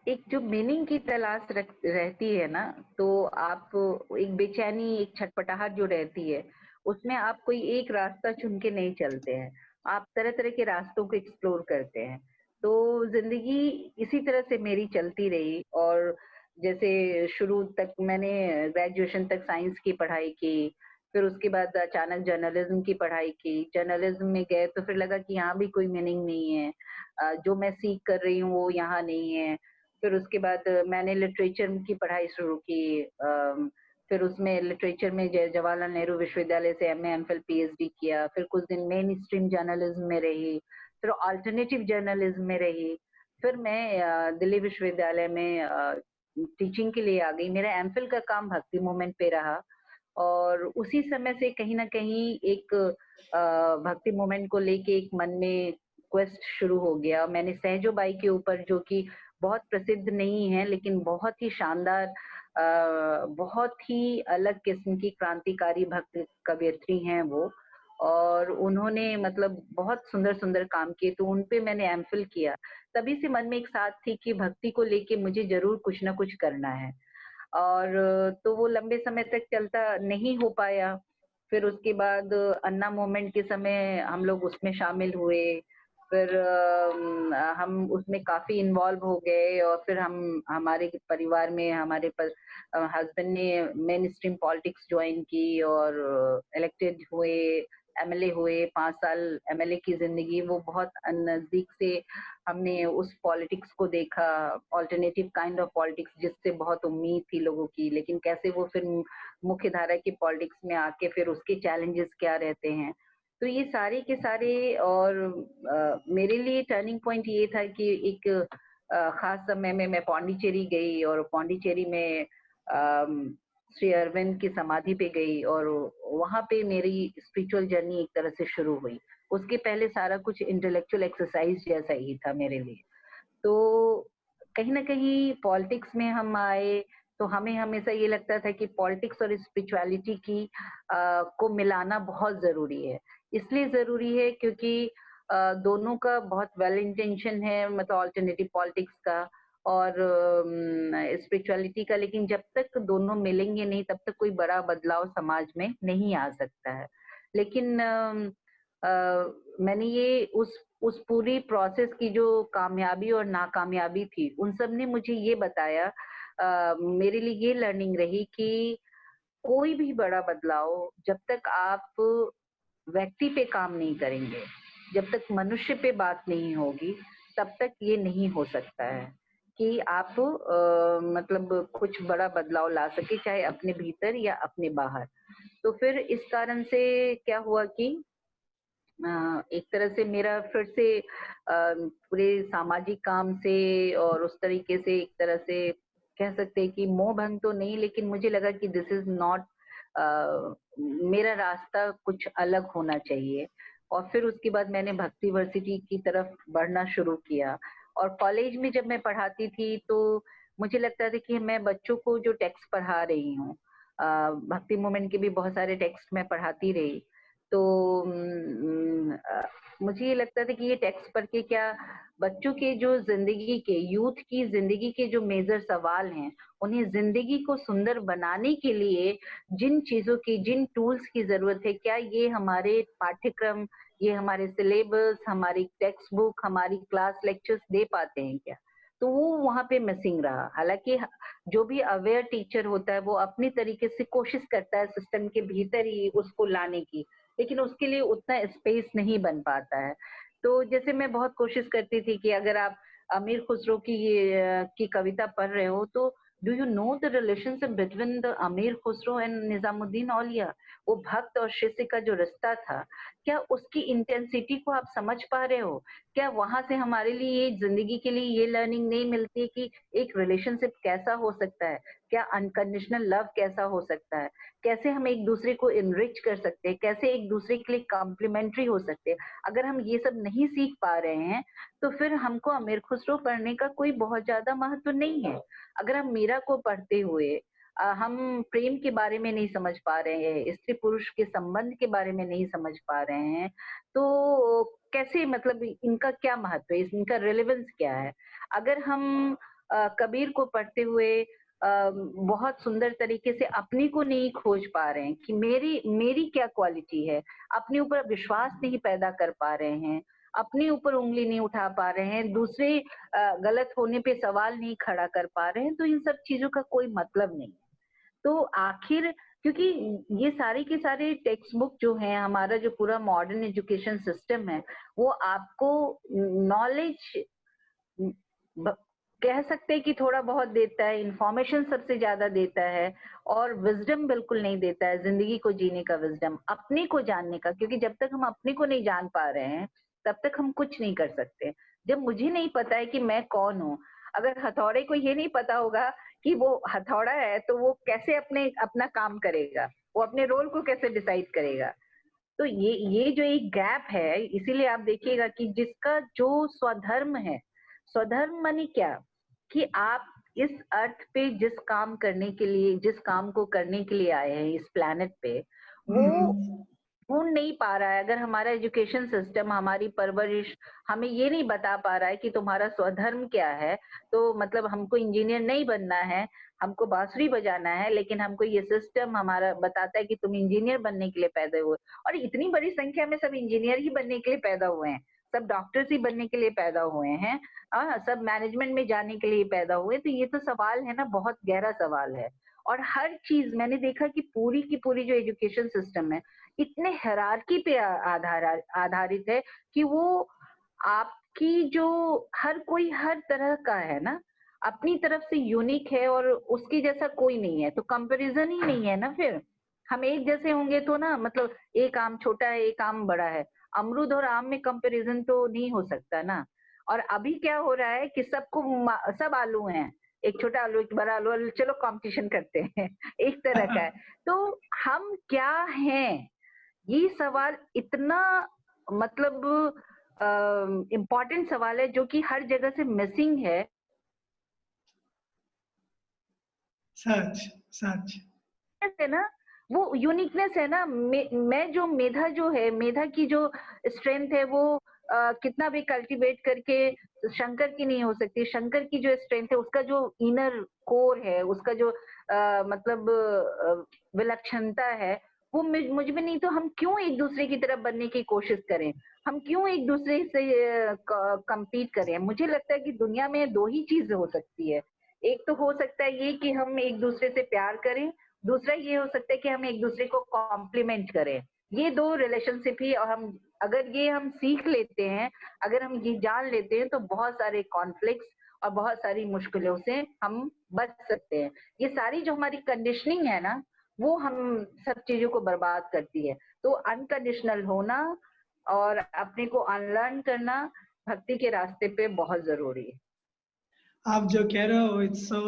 एक जो मीनिंग की तलाश रहती है ना, तो आप एक बेचैनी, एक छटपटाहट जो रहती है, उसमें आप कोई एक रास्ता चुन के नहीं चलते हैं। आप तरह तरह के रास्तों को एक्सप्लोर करते हैं। तो जिंदगी इसी तरह से मेरी चलती रही। और जैसे शुरू तक मैंने ग्रेजुएशन तक साइंस की पढ़ाई की, फिर उसके बाद अचानक जर्नलिज्म की पढ़ाई की। जर्नलिज्म में गए तो फिर लगा कि यहाँ भी कोई मीनिंग नहीं है, जो मैं सीख कर रही हूँ वो यहाँ नहीं है। फिर उसके बाद मैंने लिटरेचर की पढ़ाई शुरू की। फिर उसमें लिटरेचर में जवाहरलाल नेहरू विश्वविद्यालय से एमए एमफिल पीएचडी किया। फिर कुछ दिन मेन स्ट्रीम जर्नलिज्म में रही, फिर अल्टरनेटिव जर्नलिज्म में रही। फिर मैं दिल्ली विश्वविद्यालय में टीचिंग के लिए आ गई। मेरा एमफिल का काम भक्ति मूवमेंट पे रहा। और उसी समय से कहीं ना कहीं एक भक्ति मूवमेंट को लेके एक मन में क्वेस्ट शुरू हो गया। मैंने सहजो बाई के ऊपर, जो कि बहुत प्रसिद्ध नहीं है लेकिन बहुत ही शानदार, बहुत ही अलग किस्म की क्रांतिकारी भक्त कवयित्री हैं वो, और उन्होंने मतलब बहुत सुंदर सुंदर काम किए, तो उनपे मैंने एमफिल किया। तभी से मन में एक साथ थी कि भक्ति को लेके मुझे जरूर कुछ ना कुछ करना है। और तो वो लंबे समय तक चलता नहीं हो पाया। फिर उसके बाद अन्ना मूवमेंट के समय हम लोग उसमें शामिल हुए। फिर हम उसमें काफ़ी इन्वॉल्व हो गए और फिर हम हमारे परिवार में हमारे हस्बैंड ने मेन स्ट्रीम पॉलिटिक्स ज्वाइन की और इलेक्टेड हुए, एमएलए हुए, 5 साल एमएलए की ज़िंदगी वो बहुत नज़दीक से हमने उस पॉलिटिक्स को देखा, अल्टरनेटिव काइंड ऑफ पॉलिटिक्स जिससे बहुत उम्मीद थी लोगों की, लेकिन कैसे वो फिर मुख्य धारा की पॉलिटिक्स में आके फिर उसके चैलेंजेस क्या रहते हैं। तो ये सारे के सारे और मेरे लिए टर्निंग पॉइंट ये था कि एक खास समय में मैं पौंडीचेरी गई और पौंडीचेरी में श्री अरविंद की समाधि पे गई और वहाँ पे मेरी स्पिरिचुअल जर्नी एक तरह से शुरू हुई। उसके पहले सारा कुछ इंटेलेक्चुअल एक्सरसाइज जैसा ही था मेरे लिए। तो कहीं न कहीं पॉलिटिक्स में हम आए, तो हमें हमेशा ये लगता था कि पॉलिटिक्स और स्पिरिचुअलिटी को मिलाना बहुत ज़रूरी है। इसलिए ज़रूरी है क्योंकि दोनों का बहुत वेल इंटेंशन है मतलब अल्टरनेटिव पॉलिटिक्स का और स्पिरिचुअलिटी का, लेकिन जब तक दोनों मिलेंगे नहीं तब तक कोई बड़ा बदलाव समाज में नहीं आ सकता है। लेकिन मैंने ये उस पूरी प्रोसेस की जो कामयाबी और नाकामयाबी थी, उन सब ने मुझे ये बताया मेरे लिए ये लर्निंग रही कि कोई भी बड़ा बदलाव जब तक आप व्यक्ति पे काम नहीं करेंगे, जब तक मनुष्य पे बात नहीं होगी, तब तक ये नहीं हो सकता है कि आप मतलब कुछ बड़ा बदलाव ला सके, चाहे अपने भीतर या अपने बाहर। तो फिर इस कारण से क्या हुआ कि एक तरह से मेरा फिर से पूरे सामाजिक काम से और उस तरीके से एक तरह से कह सकते हैं कि मोह भंग तो नहीं, लेकिन मुझे लगा कि दिस इज नॉट मेरा रास्ता कुछ अलग होना चाहिए। और फिर उसके बाद मैंने भक्ति वर्सिटी की तरफ बढ़ना शुरू किया और कॉलेज में जब मैं पढ़ाती थी तो मुझे लगता था कि मैं बच्चों को जो टेक्स्ट पढ़ा रही हूँ, भक्ति मूवमेंट के भी बहुत सारे टेक्स्ट मैं पढ़ाती रही, तो मुझे ये लगता था कि ये टेक्स्ट पढ़ के क्या बच्चों के जो ज़िंदगी के यूथ की ज़िंदगी के जो मेजर सवाल हैं, उन्हें ज़िंदगी को सुंदर बनाने के लिए जिन चीज़ों की, जिन टूल्स की ज़रूरत है, क्या ये हमारे पाठ्यक्रम, ये हमारे सिलेबस, हमारी टेक्स्ट बुक, हमारी क्लास लेक्चर्स दे पाते हैं क्या? तो वो वहाँ पे मिसिंग रहा। हालाँकि जो भी अवेयर टीचर होता है, वो अपनी तरीके से कोशिश करता है सिस्टम के भीतर ही उसको लाने की। लेकिन उसके लिए उतना स्पेस नहीं बन पाता है। तो जैसे मैं बहुत कोशिश करती थी कि अगर आप अमीर खुसरो की कविता पढ़ रहे हो तो do you know the relationship between the अमीर खुसरो एंड निजामुद्दीन औलिया? वो भक्त और शिष्य का जो रिश्ता था, क्या उसकी इंटेंसिटी को आप समझ पा रहे हो? क्या वहाँ से हमारे लिए ज़िंदगी के लिए ये लर्निंग नहीं मिलती है कि एक रिलेशनशिप कैसा हो सकता है? क्या अनकंडीशनल लव कैसा हो सकता है? कैसे हम एक दूसरे को इनरिच कर सकते हैं, कैसे एक दूसरे के लिए कॉम्प्लीमेंट्री हो सकते हैं। अगर हम ये सब नहीं सीख पा रहे हैं, तो फिर हमको अमीर खुसरो पढ़ने का कोई बहुत ज़्यादा महत्व नहीं है। अगर हम मीरा को पढ़ते हुए हम प्रेम के बारे में नहीं समझ पा रहे हैं, स्त्री-पुरुष के संबंध के बारे में नहीं समझ पा रहे हैं, तो कैसे मतलब इनका क्या महत्व है, इनका रिलेवेंस क्या है? अगर हम कबीर को पढ़ते हुए बहुत सुंदर तरीके से अपने को नहीं खोज पा रहे हैं कि मेरी मेरी क्या क्वालिटी है, अपने ऊपर विश्वास नहीं पैदा कर पा रहे हैं, अपने ऊपर उंगली नहीं उठा पा रहे हैं, दूसरे गलत होने पे सवाल नहीं खड़ा कर पा रहे हैं, तो इन सब चीजों का कोई मतलब नहीं। तो आखिर क्योंकि ये सारे के सारे टेक्स्ट बुक जो हैं, हमारा जो पूरा मॉडर्न एजुकेशन सिस्टम है, वो आपको नॉलेज ब कह सकते हैं कि थोड़ा बहुत देता है, इन्फॉर्मेशन सबसे ज़्यादा देता है और विज़डम बिल्कुल नहीं देता है, ज़िंदगी को जीने का विज़डम, अपने को जानने का, क्योंकि जब तक हम अपने को नहीं जान पा रहे हैं, तब तक हम कुछ नहीं कर सकते। जब मुझे नहीं पता है कि मैं कौन हूँ, अगर हथौड़े को ये नहीं पता होगा कि वो हथौड़ा है, तो वो कैसे अपना काम करेगा? वो अपने रोल को कैसे डिसाइड करेगा? तो ये जो एक गैप है, इसीलिए आप देखिएगा कि जिसका जो स्वधर्म है, स्वधर्म माने क्या? कि आप इस अर्थ पे जिस काम को करने के लिए आए हैं इस प्लैनेट पे, वो Mhm. ढूँढ नहीं पा रहा है। अगर हमारा एजुकेशन सिस्टम, हमारी परवरिश हमें ये नहीं बता पा रहा है कि तुम्हारा स्वधर्म क्या है, तो मतलब हमको इंजीनियर नहीं बनना है, हमको बाँसुरी बजाना है, लेकिन हमको ये सिस्टम हमारा बताता है कि तुम इंजीनियर बनने के लिए पैदा हुए और इतनी बड़ी संख्या में सब इंजीनियर ही बनने के लिए पैदा हुए हैं। सब डॉक्टर्स ही बनने के लिए पैदा हुए हैं, सब मैनेजमेंट में जाने के लिए पैदा हुए। तो ये तो सवाल है ना, बहुत गहरा सवाल है। और हर चीज मैंने देखा कि पूरी की पूरी जो एजुकेशन सिस्टम है, इतने हायरार्की पे आधारित है कि वो आपकी जो हर कोई हर तरह का है ना, अपनी तरफ से यूनिक है और उसके जैसा कोई नहीं है, तो कंपैरिजन ही नहीं है ना फिर। हम एक जैसे होंगे तो ना, मतलब एक आम छोटा है, एक आम बड़ा है, अमरूद और आम में कंपैरिजन तो नहीं हो सकता ना। और अभी क्या हो रहा है कि सब आलू हैं, एक छोटा आलू, एक बड़ा आलू, चलो कंपटीशन करते हैं एक तरह का है। तो हम क्या हैं, ये सवाल इतना, मतलब इम्पोर्टेंट सवाल है जो कि हर जगह से मिसिंग है। सच सच। है ना, वो यूनिकनेस है ना। मैं जो मेधा की जो स्ट्रेंथ है वो कितना भी कल्टीवेट करके शंकर की नहीं हो सकती। शंकर की जो स्ट्रेंथ है, उसका जो इनर कोर है, उसका जो मतलब विलक्षणता है, वो मुझ में नहीं। तो हम क्यों एक दूसरे की तरफ बनने की कोशिश करें, हम क्यों एक दूसरे से compete करें। मुझे लगता है कि दुनिया में दो ही चीज हो सकती है। एक तो हो सकता है ये कि हम एक दूसरे से प्यार करें, दूसरा ये हो सकता है कि हम एक दूसरे को कॉम्प्लीमेंट करें। ये दो रिलेशनशिप ही, और हम अगर ये हम सीख लेते हैं, अगर हम ये जान लेते हैं, तो बहुत सारे कॉन्फ्लिक्ट्स और बहुत सारी मुश्किलों से हम बच सकते हैं। ये सारी जो हमारी कंडीशनिंग है ना, वो हम सब चीजों को बर्बाद करती है। तो अनकंडीशनल होना और अपने को अनलर्न करना भक्ति के रास्ते पे बहुत जरूरी है। आप जो कह रहे हो it's so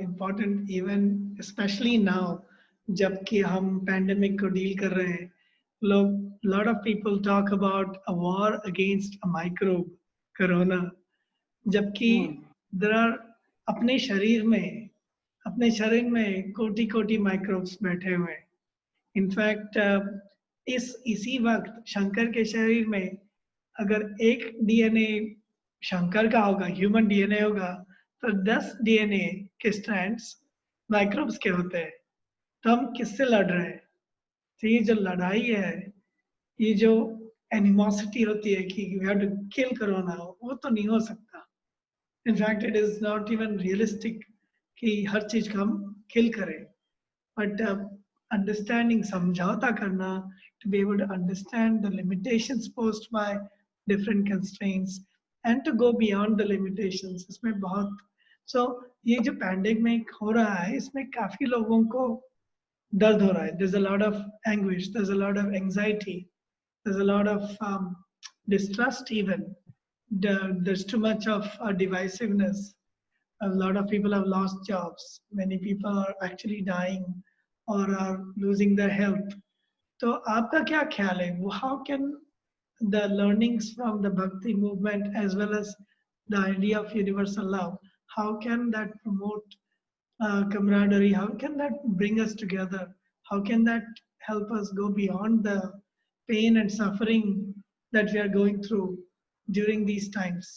important, even specially now जबकि हम पैंडेमिक को डील कर रहे हैं। लोग, lot of people talk about a war against a microbe, corona, जबकि देयर आर अपने शरीर में कोटि कोटि माइक्रोब्स बैठे हुए हैं। इनफैक्ट इसी वक्त शंकर के शरीर में अगर एक डीएनए शंकर का होगा, ह्यूमन डीएनए होगा, तो 10 डीएनए के स्ट्रैंड्स माइक्रोब्स के होते हैं। तो हम किससे लड़ रहे हैं? तो ये जो लड़ाई है, ये जो एनिमोसिटी होती है कि we have to kill corona, वो तो नहीं हो सकता। In fact it is not even realistic कि हर चीज को हम किल करें। But understanding समझौता करना, to be able to understand the limitations posed by different constraints and to go beyond the limitations, इसमें बहुत, so ये जो पैंडेमिक हो रहा है, इसमें काफी लोगों को दर्द हो रहा है। There's a lot of anguish, there's a lot of anxiety, there's a lot of distrust even. There's too much of divisiveness. A lot of people have lost jobs. Many people are actually dying or are losing their health. So, आपका क्या ख्याल है? How can the learnings from the Bhakti movement as well as the idea of universal love, how can that promote camaraderie? How can that bring us together? How can that help us go beyond the pain and suffering that we are going through during these times?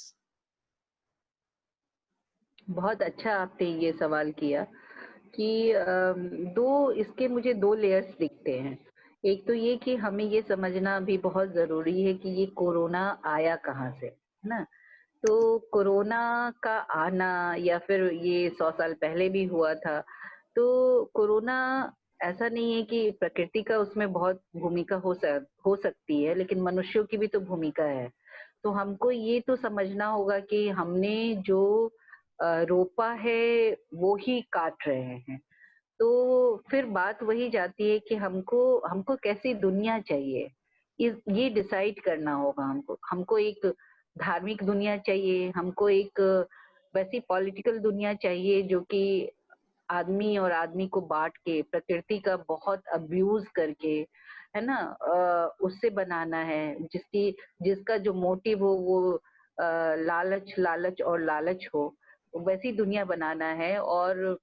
बहुत अच्छा आपने ये सवाल किया कि दो इसके मुझे दो लेयर्स दिखते हैं। एक तो ये कि हमें ये समझना भी बहुत जरूरी है कि ये कोरोना आया कहाँ से, है ना। तो कोरोना का आना, या फिर ये 100 साल पहले भी हुआ था, तो कोरोना ऐसा नहीं है कि प्रकृति का उसमें बहुत भूमिका हो सकती है, लेकिन मनुष्यों की भी तो भूमिका है। तो हमको ये तो समझना होगा कि हमने जो रोपा है वो ही काट रहे हैं। तो फिर बात वही जाती है कि हमको हमको कैसी दुनिया चाहिए, ये डिसाइड करना होगा हमको। हमको एक धार्मिक दुनिया चाहिए, हमको एक वैसी पॉलिटिकल दुनिया चाहिए जो कि आदमी और आदमी को बांट के, प्रकृति का बहुत अब्यूज करके, है ना, उससे बनाना है, जिसका जो मोटिव हो वो लालच लालच और लालच हो, वैसी दुनिया बनाना है। और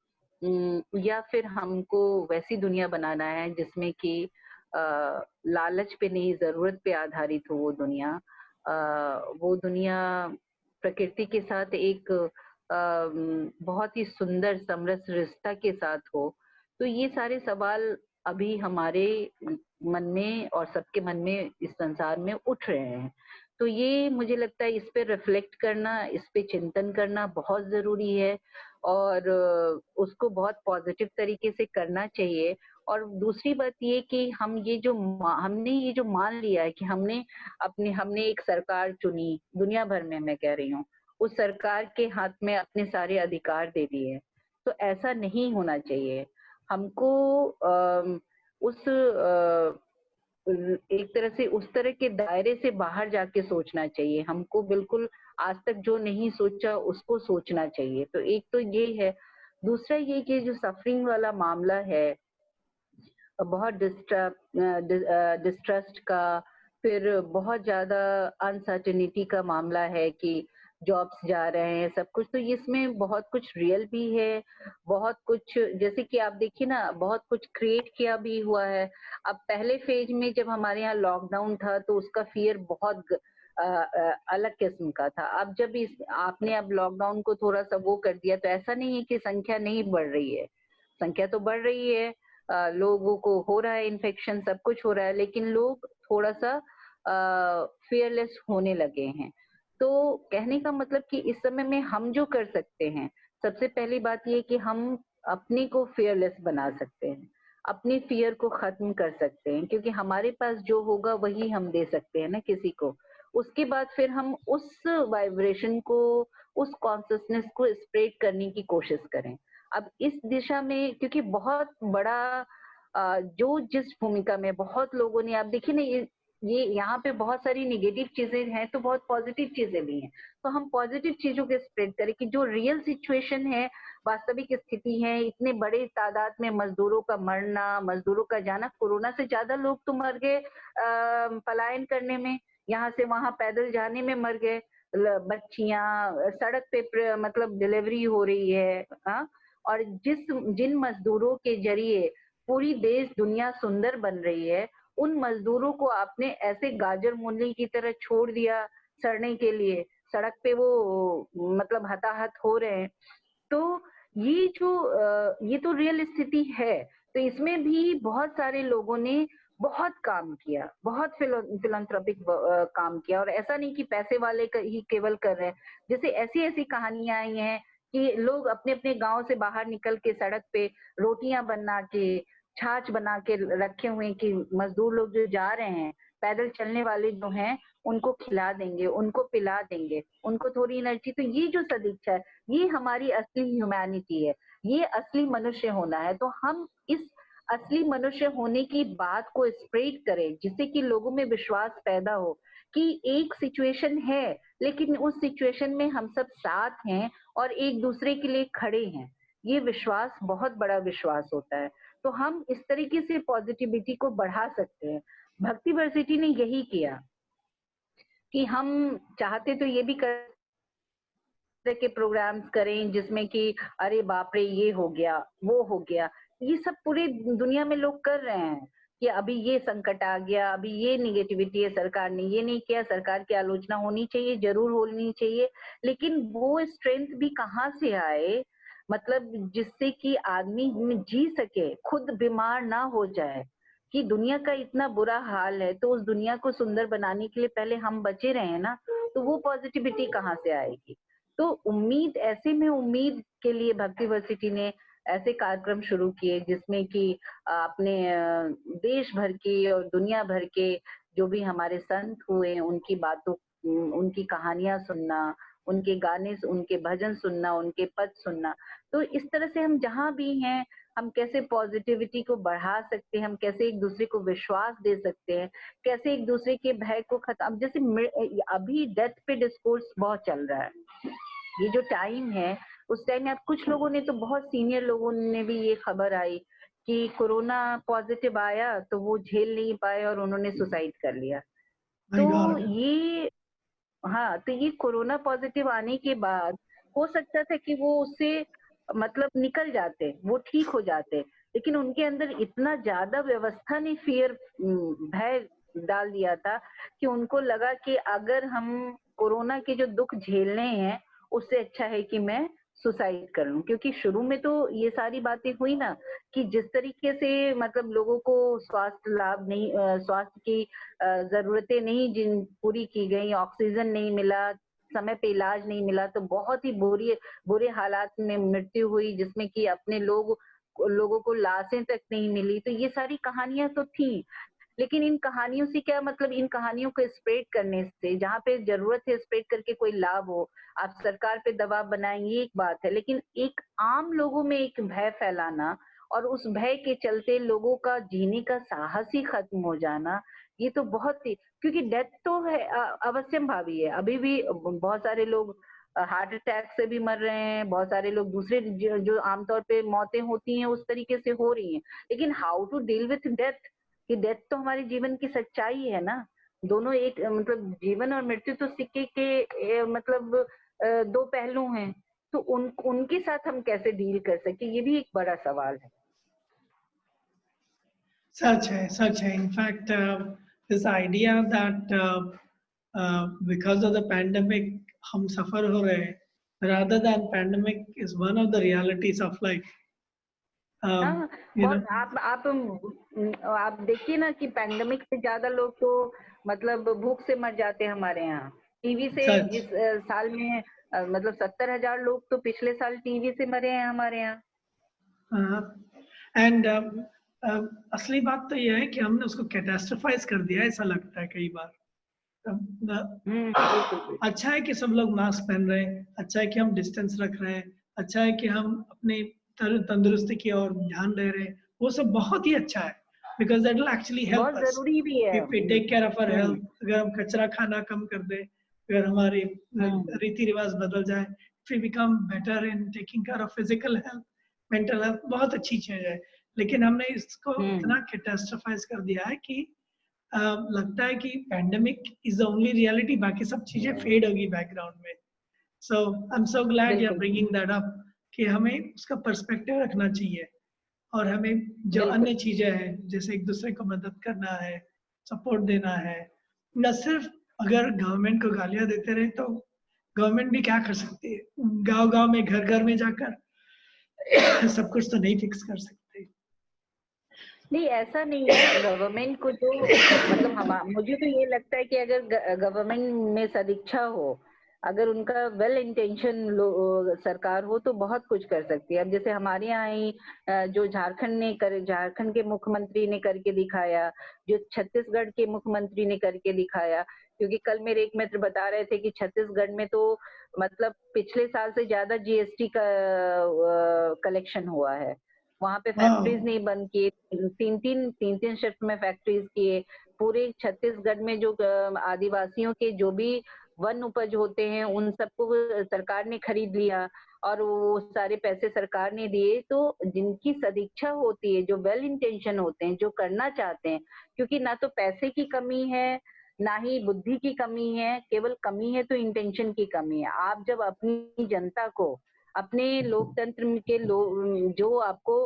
या फिर हमको वैसी दुनिया बनाना है जिसमें कि लालच पे नहीं, जरूरत पे आधारित हो वो दुनिया। वो दुनिया प्रकृति के साथ एक बहुत ही सुंदर समरस रिश्ता के साथ हो। तो ये सारे सवाल अभी हमारे मन में और सबके मन में इस संसार में उठ रहे हैं। तो ये मुझे लगता है इस पे रिफ्लेक्ट करना, इस पे चिंतन करना बहुत ज़रूरी है और उसको बहुत पॉज़िटिव तरीके से करना चाहिए। और दूसरी बात ये कि हमने ये जो मान लिया है कि हमने एक सरकार चुनी, दुनिया भर में मैं कह रही हूँ, उस सरकार के हाथ में अपने सारे अधिकार दे दिए। तो ऐसा नहीं होना चाहिए। हमको उस एक तरह से उस तरह के दायरे से बाहर जाके सोचना चाहिए। हमको बिल्कुल आज तक जो नहीं सोचा उसको सोचना चाहिए। तो एक तो ये है। दूसरा ये कि जो सफरिंग वाला मामला है, बहुत डिस्ट्रस्ट का, फिर बहुत ज़्यादा अनसर्टेनिटी का मामला है कि जॉब्स जा रहे हैं, सब कुछ। तो इसमें बहुत कुछ रियल भी है, बहुत कुछ जैसे कि आप देखिए ना, बहुत कुछ क्रिएट किया भी हुआ है। अब पहले फेज में जब हमारे यहाँ लॉकडाउन था तो उसका फ़ियर बहुत अलग किस्म का था। अब जब इस आपने अब लॉकडाउन को थोड़ा-सा वो कर दिया तो ऐसा नहीं है कि संख्या नहीं बढ़ रही है, संख्या तो बढ़ रही है। लोगों को हो रहा है इन्फेक्शन, सब कुछ हो रहा है, लेकिन लोग थोड़ा-सा फ़ियरलेस होने लगे हैं। तो कहने का मतलब कि इस समय में हम जो कर सकते हैं, सबसे पहली बात ये कि हम अपने को फ़ियरलेस बना सकते हैं, अपनी फ़ियर को ख़त्म कर सकते हैं, क्योंकि हमारे पास जो होगा वही हम दे सकते हैं ना किसी को। उसके बाद फिर हम उस वाइब्रेशन को, उस कॉन्शसनेस को स्प्रेड करने की कोशिश करें। अब इस दिशा में क्योंकि बहुत बड़ा जो जिस भूमिका में बहुत लोगों ने, आप देखिए ना, ये यहाँ पे बहुत सारी नेगेटिव चीजें हैं तो बहुत पॉजिटिव चीजें भी हैं। तो हम पॉजिटिव चीजों के स्प्रेड करें कि जो रियल सिचुएशन है, वास्तविक स्थिति है, इतने बड़े तादाद में मजदूरों का मरना, मजदूरों का जाना, कोरोना से ज्यादा लोग तो मर गए पलायन करने में, यहाँ से वहां पैदल जाने में मर गए। बच्चियां सड़क पे मतलब डिलीवरी हो रही है। हाँ, और जिन मजदूरों के जरिए पूरी देश दुनिया सुंदर बन रही है, उन मजदूरों को आपने ऐसे गाजर मूली की तरह छोड़ दिया सड़ने के लिए, सड़क पे वो मतलब हताहत हो रहे हैं। तो ये तो रियल स्थिति है। तो इसमें भी बहुत सारे लोगों ने बहुत काम किया, बहुत फिलैंथ्रोपिक काम किया, और ऐसा नहीं कि पैसे वाले ही केवल कर रहे हैं। जैसे ऐसी-ऐसी कहानियाँ आई हैं कि लोग अपने-अपने गाँव से बाहर निकल के सड़क पे रोटियाँ बना के, छाछ बना के रखे हुए हैं कि मज़दूर लोग जो जा रहे हैं, पैदल चलने वाले जो हैं, उनको खिला देंगे, उनको पिला देंगे, उनको थोड़ी एनर्जी। तो ये जो सदिच्छा है, ये हमारी असली ह्यूमैनिटी है, ये असली मनुष्य होना है। तो हम इस असली मनुष्य होने की बात को स्प्रेड करें, जिससे कि लोगों में विश्वास पैदा हो कि एक सिचुएशन है, लेकिन उस सिचुएशन में हम सब साथ हैं और एक दूसरे के लिए खड़े हैं। ये विश्वास बहुत बड़ा विश्वास होता है। तो हम इस तरीके से पॉजिटिविटी को बढ़ा सकते हैं। भक्ति वर्सिटी ने यही किया कि हम चाहते तो ये भी कर के प्रोग्राम्स करें जिसमें कि अरे बाप रे ये हो गया, वो हो गया। ये सब पूरी दुनिया में लोग कर रहे हैं कि अभी ये संकट आ गया, अभी ये नेगेटिविटी है, सरकार ने ये नहीं किया, सरकार की आलोचना होनी चाहिए, ज़रूर होनी चाहिए। लेकिन वो स्ट्रेंथ भी कहाँ से आए, मतलब जिससे कि आदमी जी सके, खुद बीमार ना हो जाए। कि दुनिया का इतना बुरा हाल है तो उस दुनिया को सुंदर बनाने के लिए पहले हम बचे रहे ना, तो वो पॉजिटिविटी कहाँ से आएगी? तो उम्मीद, ऐसे में उम्मीद के लिए भक्ति वर्सिटी ने ऐसे कार्यक्रम शुरू किए जिसमें कि अपने देश भर के और दुनिया भर के जो भी हमारे संत हुए उनकी बातों, उनकी कहानियां सुनना, उनके गाने, उनके भजन सुनना, उनके पद सुनना। तो इस तरह से हम जहाँ भी हैं, हम कैसे पॉजिटिविटी को बढ़ा सकते हैं, हम कैसे एक दूसरे को विश्वास दे सकते हैं, कैसे एक दूसरे के भय को खत्म। अब जैसे अभी डेथ पे डिस्कोर्स बहुत चल रहा है, ये जो टाइम है, उस टाइम में अब कुछ लोगों ने तो, बहुत सीनियर लोगों ने भी ये खबर आई कि कोरोना पॉजिटिव आया तो वो झेल नहीं पाए और उन्होंने सुसाइड कर लिया। माय तो गॉड। ये, हाँ, तो ये कोरोना पॉजिटिव आने के बाद हो सकता था कि वो उससे मतलब निकल जाते, वो ठीक हो जाते, लेकिन उनके अंदर इतना ज़्यादा व्यवस्था ने फ़ियर, भय डाल दिया था कि उनको लगा कि अगर हम कोरोना के जो दुःख झेलने हैं, उससे अच्छा है कि मैं सुसाइड कर लूं, क्योंकि शुरू में तो ये सारी बातें हुई ना कि जिस तरीके से मतलब लोगों को स्वास्थ्य लाभ नहीं, स्वास्थ्य की जरूरतें नहीं जिन पूरी की गई, ऑक्सीजन नहीं मिला, समय पे इलाज नहीं मिला, तो बहुत ही बुरे हालात में मृत्यु हुई, जिसमें कि अपने लोगों को लाशें तक नहीं मिली। तो ये सारी कहानियां तो थी, लेकिन इन कहानियों से क्या मतलब, इन कहानियों को स्प्रेड करने से जहाँ पे जरूरत है स्प्रेड करके कोई लाभ हो, आप सरकार पे दबाव बनाएं, ये एक बात है, लेकिन एक आम लोगों में एक भय फैलाना और उस भय के चलते लोगों का जीने का साहस ही खत्म हो जाना, ये तो बहुत ही, क्योंकि डेथ तो है अवश्यम भावी है। अभी भी बहुत सारे लोग हार्ट अटैक से भी मर रहे हैं, बहुत सारे लोग दूसरे जो आमतौर पे मौतें होती हैं उस तरीके से हो रही हैं, लेकिन how to deal with death, कि डेथ तो हमारे जीवन की सच्चाई है ना। दोनों एक मतलब जीवन और मृत्यु तो सिक्के के मतलब दो पहलू हैं, तो उनके साथ हम कैसे डील कर सकते, ये भी एक बड़ा सवाल है। सच है। In fact this idea that because of the pandemic हम सफर हो रहे हैं rather than pandemic is one of the realities of life. हाँ, You know, बहुत आप देखिए ना कि पैंडेमिक से ज्यादा लोग तो मतलब भूख से मर जाते हैं हमारे यहाँ। टीवी से सच। इस साल में मतलब 70,000 लोग तो पिछले साल टीवी से मरे हैं हमारे यहाँ। एंड असली बात तो यह है कि हमने उसको कैटास्ट्रोफाइज कर दिया, ऐसा लगता है कई बार। बिल्कुल बिल्कुल। अच्छा है कि सब लोग मास्क पहन रहे हैं, अच्छा है कि हम डिस्टेंस रख रहे हैं, अच्छा है कि हम अपने तंदुरुस्ती की ओर ध्यान दे रहे हैं, वो सब बहुत ही अच्छा है, because that will actually help बहुत अस जरूरी भी है। If we take care of our hmm health. अगर हम कचरा खाना कम कर दें, अगर हमारे हम्म रीति रिवाज बदल जाए, if we become better in taking care of physical health, mental health, बहुत अच्छी चीज है। लेकिन हमने इसको हम्म इतना कैटास्ट्रोफाइज कर दिया है कि लगता है कि pandemic is the only reality, बाकी सब चीजें फेड होगी बैकग्राउंड में। So I am so glad you are बिल्कुल ब्रिंगिंग दैट अप कि हमें उसका पर्सपेक्टिव रखना चाहिए, और हमें जो बिल्कुल। अन्य चीजें हैं जैसे एक दूसरे को मदद करना है, सपोर्ट देना है, न सिर्फ अगर गवर्नमेंट को गालियां देते रहे तो गवर्नमेंट भी क्या कर सकती है, गांव गांव में घर घर में जाकर सब कुछ तो नहीं फिक्स कर सकते। नहीं, ऐसा नहीं है, गवर्नमेंट को जो मतलब हम, मुझे तो ये लगता है कि अगर गवर्नमेंट में सदिच्छा हो, अगर उनका वेल इंटेंशन सरकार हो तो बहुत कुछ कर सकती है। अब जैसे हमारे यहाँ ही जो झारखंड के मुख्यमंत्री ने करके दिखाया, जो छत्तीसगढ़ के मुख्यमंत्री ने करके दिखाया, क्योंकि कल मेरे एक मित्र बता रहे थे कि छत्तीसगढ़ में तो मतलब पिछले साल से ज्यादा जीएसटी का कलेक्शन हुआ है। वहां पे फैक्ट्रीज नहीं बंद किए, तीन तीन शिफ्ट में फैक्ट्रीज किए। पूरे छत्तीसगढ़ में जो आदिवासियों के जो भी वन उपज होते हैं उन सबको सरकार ने खरीद लिया और वो सारे पैसे सरकार ने दिए। तो जिनकी सदिच्छा होती है, जो वेल इंटेंशन होते हैं, जो करना चाहते हैं, क्योंकि ना तो पैसे की कमी है ना ही बुद्धि की कमी है, केवल कमी है तो इंटेंशन की कमी है। आप जब अपनी जनता को, अपने लोकतंत्र के जो आपको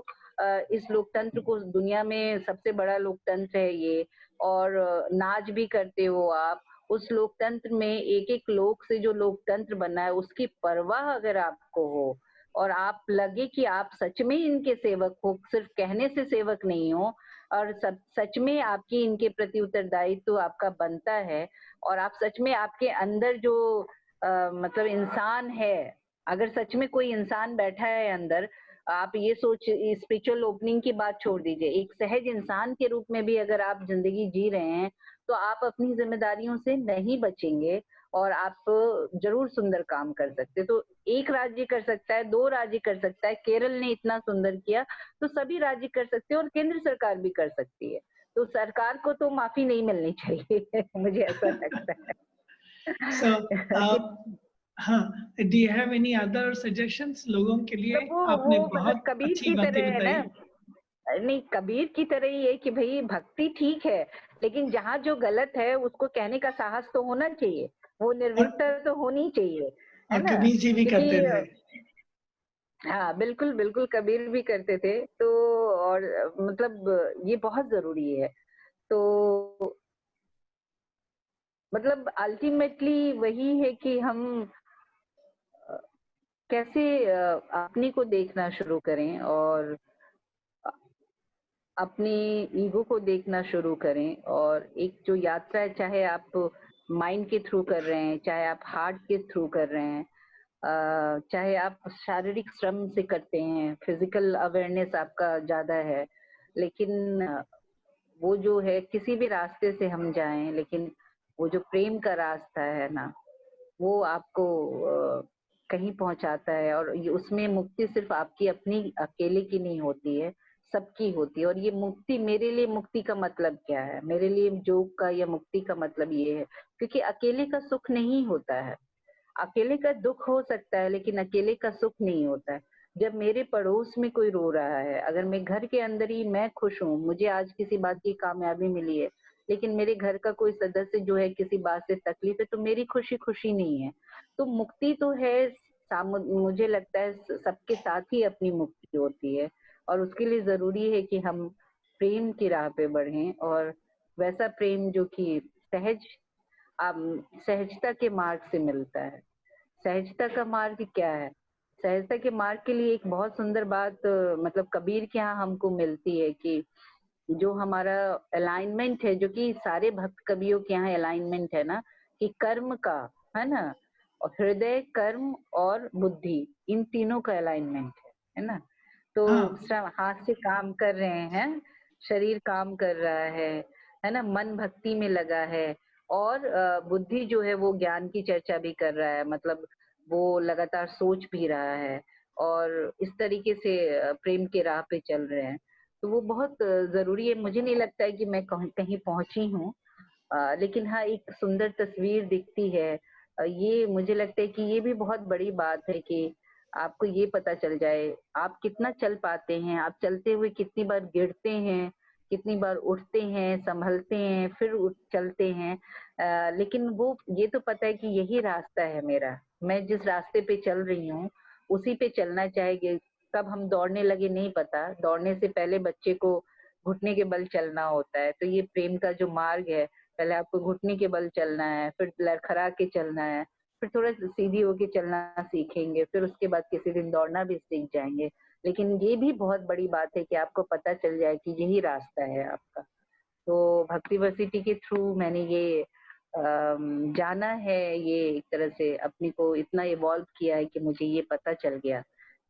इस लोकतंत्र को, दुनिया में सबसे बड़ा लोकतंत्र है ये, और नाच भी करते हो आप उस लोकतंत्र में, एक एक लोक से जो लोकतंत्र बना है उसकी परवाह अगर आपको हो और आप लगे कि आप सच में इनके सेवक हो, सिर्फ कहने से सेवक नहीं हो, और सच में आपकी इनके प्रति उत्तरदायित्व तो आपका बनता है, और आप सच में आपके अंदर जो मतलब इंसान है, अगर सच में कोई इंसान बैठा है अंदर, आप ये सोच, स्पिरिचुअल ओपनिंग की बात छोड़ दीजिए, एक सहज इंसान के रूप में भी अगर आप जिंदगी जी रहे हैं तो आप अपनी जिम्मेदारियों से नहीं बचेंगे और आप जरूर सुंदर काम कर सकते। तो एक राज्य कर सकता है, दो राज्य कर सकता है, केरल ने इतना सुंदर किया तो सभी राज्य कर सकते हैं और केंद्र सरकार भी कर सकती है। तो सरकार को तो माफी नहीं मिलनी चाहिए मुझे ऐसा लगता So, है। हाँ, do you have any other suggestions लोगों के लिए? तो वो आपने मतलब बहुत कबीर अच्छी की बातें तरह है बताई। ना, नहीं कबीर की तरह ही है कि भाई भक्ति ठीक है, लेकिन जहाँ जो गलत है उसको कहने का साहस तो होना चाहिए, वो और निर्भीकता तो होनी चाहिए, है ना। कबीर जी भी क्योंकि करते थे। हाँ बिल्कुल बिल्कुल, कबीर भी करते थे। तो और मतलब ये बहुत जरूरी है। तो मतलब अल्टीमेटली वही है कि हम कैसे अपने को देखना शुरू करें और अ, अपनी ईगो को देखना शुरू करें, और एक जो यात्रा है, चाहे आप माइंड के थ्रू कर रहे हैं, चाहे आप हार्ट के थ्रू कर रहे हैं, चाहे आप शारीरिक श्रम से करते हैं, फिजिकल अवेयरनेस आपका ज़्यादा है, लेकिन वो जो है किसी भी रास्ते से हम जाएँ, लेकिन वो जो प्रेम का रास्ता है ना, वो आपको कहीं पहुँचाता है, और ये उसमें मुक्ति सिर्फ़ आपकी अपनी अकेले की नहीं होती है, सबकी होती है। और ये मुक्ति, मेरे लिए मुक्ति का मतलब क्या है? मेरे लिए योग का या मुक्ति का मतलब ये है, क्योंकि अकेले का सुख नहीं होता है। अकेले का दुःख हो सकता है, लेकिन अकेले का सुख नहीं होता है। जब मेरे पड़ोस में कोई रो रहा है, अगर मैं घर के अंदर ही मैं खुश हूँ, मुझे आज किसी बात की कामयाबी मिली है, लेकिन मेरे घर का कोई सदस्य जो है किसी बात से तकलीफ है, तो मेरी खुशी खुशी नहीं है। तो मुक्ति तो है, मुझे लगता है सबके साथ ही अपनी मुक्ति होती है, और उसके लिए ज़रूरी है कि हम प्रेम की राह पे बढ़ें, और वैसा प्रेम जो कि सहज सहजता के मार्ग से मिलता है। सहजता का मार्ग क्या है? सहजता के मार्ग के लिए एक बहुत सुंदर बात मतलब कबीर के यहाँ हमको मिलती है कि जो हमारा अलाइनमेंट है, जो कि सारे भक्त कवियों के यहाँ अलाइनमेंट है ना, कि कर्म का, है ना? और हृदय, कर्म और बुद्धि, इन तीनों का अलाइनमेंट है ना? तो हाँ, हाथ से काम कर रहे हैं, शरीर काम कर रहा है ना? मन भक्ति में लगा है, और बुद्धि जो है वो ज्ञान की चर्चा भी कर रहा है, मतलब वो लगातार सोच भी रहा है, और इस तरीके से प्रेम के राह पे चल रहे हैं। तो वो बहुत ज़रूरी है। मुझे नहीं लगता है कि मैं कहीं पहुँची हूँ, लेकिन हाँ, एक सुंदर तस्वीर दिखती है। ये मुझे लगता है कि ये भी बहुत बड़ी बात है कि आपको ये पता चल जाए, आप कितना चल पाते हैं, आप चलते हुए कितनी बार गिरते हैं, कितनी बार उठते हैं, सँभलते हैं, फिर उठ चलते हैं। लेकिन वो ये तो पता है कि यही रास्ता है मेरा। मैं जिस रास्ते पे चल रही हूँ, उसी पे चलना चाहिए। कब हम दौड़ने लगे नहीं पता, दौड़ने से पहले बच्चे को घुटने के बल चलना होता है। तो ये प्रेम का जो मार्ग है, पहले आपको घुटने के बल चलना है, फिर लड़खड़ा के चलना है, फिर थोड़ा सीधी होके चलना सीखेंगे, फिर उसके बाद किसी दिन दौड़ना भी सीख जाएँगे। लेकिन ये भी बहुत बड़ी बात है कि आपको पता चल जाए कि यही रास्ता है आपका। तो भक्ति वर्सिटी के थ्रू मैंने ये जाना है, ये एक तरह से अपने को इतना इवॉल्व किया है कि मुझे ये पता चल गया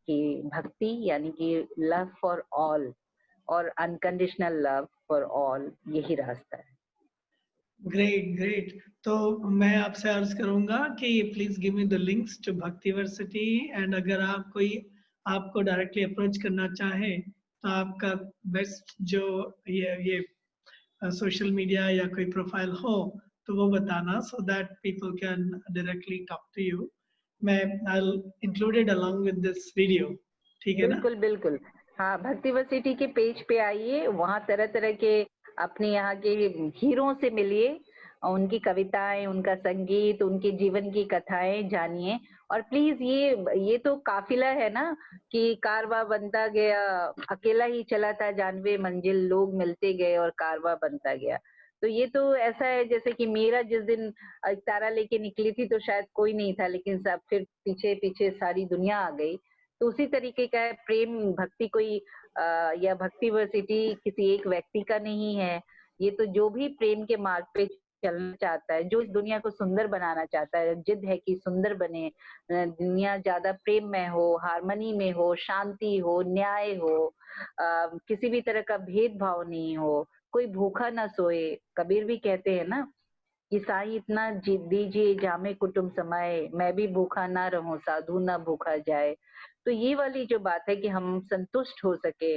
कि भक्ति यानी कि लव फॉर ऑल, और अनकंडीशनल लव फॉर ऑल, यही रास्ता है। Great, great. तो मैं आपसे अर्ज करूंगा कि please give me the links to Bhakti university, and अगर आप कोई आपको डायरेक्टली अप्रोच करना चाहे तो आपका बेस्ट जो ये सोशल मीडिया या कोई प्रोफाइल हो तो वो बताना, so that people can directly talk to you. मैं I included along with this video, ठीक है ना? बिल्कुल, बिल्कुल। हाँ, भक्ति यूनिवर्सिटी के पेज पे आइए, वहाँ तरह-तरह के अपने यहाँ के हीरों से मिलिए, उनकी कविताएँ, उनका संगीत, उनके जीवन की कथाएँ जानिए, और प्लीज़ ये तो काफ़िला है ना, कि कारवां बनता गया, अकेला ही चला था जानवे मंजिल, लोग मिलते गए और कारवां बनता गया। तो ये तो ऐसा है जैसे कि मीरा जिस दिन एक तारा लेके निकली थी तो शायद कोई नहीं था, लेकिन सब फिर पीछे-पीछे सारी दुनिया आ गई। तो उसी तरीके का है प्रेम, भक्ति कोई या भक्ति यूनिवर्सिटी किसी एक व्यक्ति का नहीं है। ये तो जो भी प्रेम के मार्ग पे चलना चाहता है, जो इस दुनिया को सुंदर बनाना चाहता है, जिद है कि सुंदर बने, दुनिया ज़्यादा प्रेम में हो, हार्मनी में हो, शांति हो, न्याय हो, किसी भी तरह का भेदभाव नहीं हो, कोई भूखा ना सोए। कबीर भी कहते हैं ना कि साईं इतना दीजिए जामे कुटुम्ब समाए, मैं भी भूखा ना रहूं, साधु ना भूखा जाए। तो ये वाली जो बात है कि हम संतुष्ट हो सके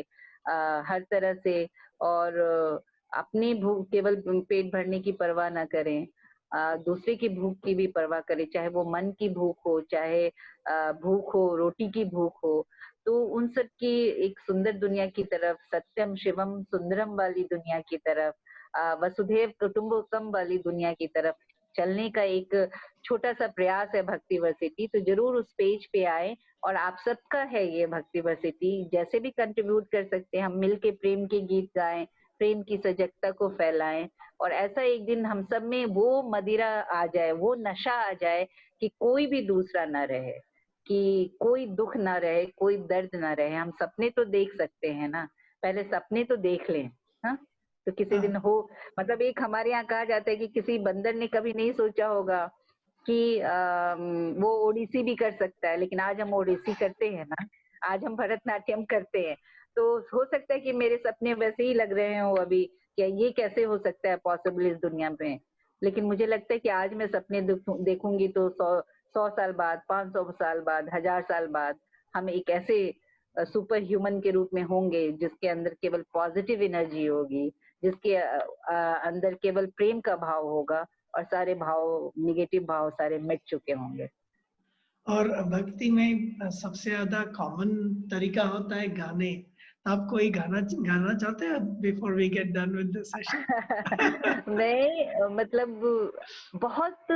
हर तरह से, और अपनी भूख केवल पेट भरने की परवाह ना करें, दूसरे की भूख की भी परवाह करें, चाहे वो मन की भूख हो, चाहे भूख हो, रोटी की भूख हो। तो उन सब की एक सुंदर दुनिया की तरफ, सत्यम शिवम सुंदरम वाली दुनिया की तरफ, वसुधैव कुटुंबकम वाली दुनिया की तरफ चलने का एक छोटा-सा प्रयास है भक्ति वर्सिटी। तो ज़रूर उस पेज पे आएँ, और आप सबका है ये भक्ति वर्सिटी, जैसे भी कंट्रीब्यूट कर सकते हैं, हम मिल के प्रेम के गीत गाएँ, प्रेम की सजगता को फैलाएँ, और ऐसा एक दिन हम सब में वो मदिरा आ जाए, वो नशा आ जाए कि कोई भी दूसरा ना रहे। कि कोई दुख ना रहे, कोई दर्द ना रहे। हम सपने तो देख सकते हैं ना, पहले सपने तो देख लें, हाँ? तो किसी दिन हाँ, हो, मतलब एक हमारे यहाँ कहा जाता है कि किसी बंदर ने कभी नहीं सोचा होगा कि वो ओडिसी भी कर सकता है, लेकिन आज हम ओडिसी करते हैं ना, आज हम भरतनाट्यम करते हैं। तो हो सकता है कि मेरे सपने वैसे ही लग रहे हों अभी, क्या ये कैसे हो सकता है पॉसिबल इस दुनिया में? लेकिन मुझे लगता है कि आज मैं सपने देखूंगी तो 100 साल बाद, 500 साल बाद, 1000 साल बाद हम एक ऐसे सुपर ह्यूमन के रूप में होंगे जिसके अंदर केवल पॉजिटिव एनर्जी होगी, जिसके अंदर केवल प्रेम का भाव होगा और सारे भाव, नेगेटिव भाव सारे मिट चुके होंगे। और भक्ति में सबसे ज्यादा कॉमन तरीका होता है गाने। आप कोई गाना गाना चाहते हैं before we get done with the session? मैं मतलब बहुत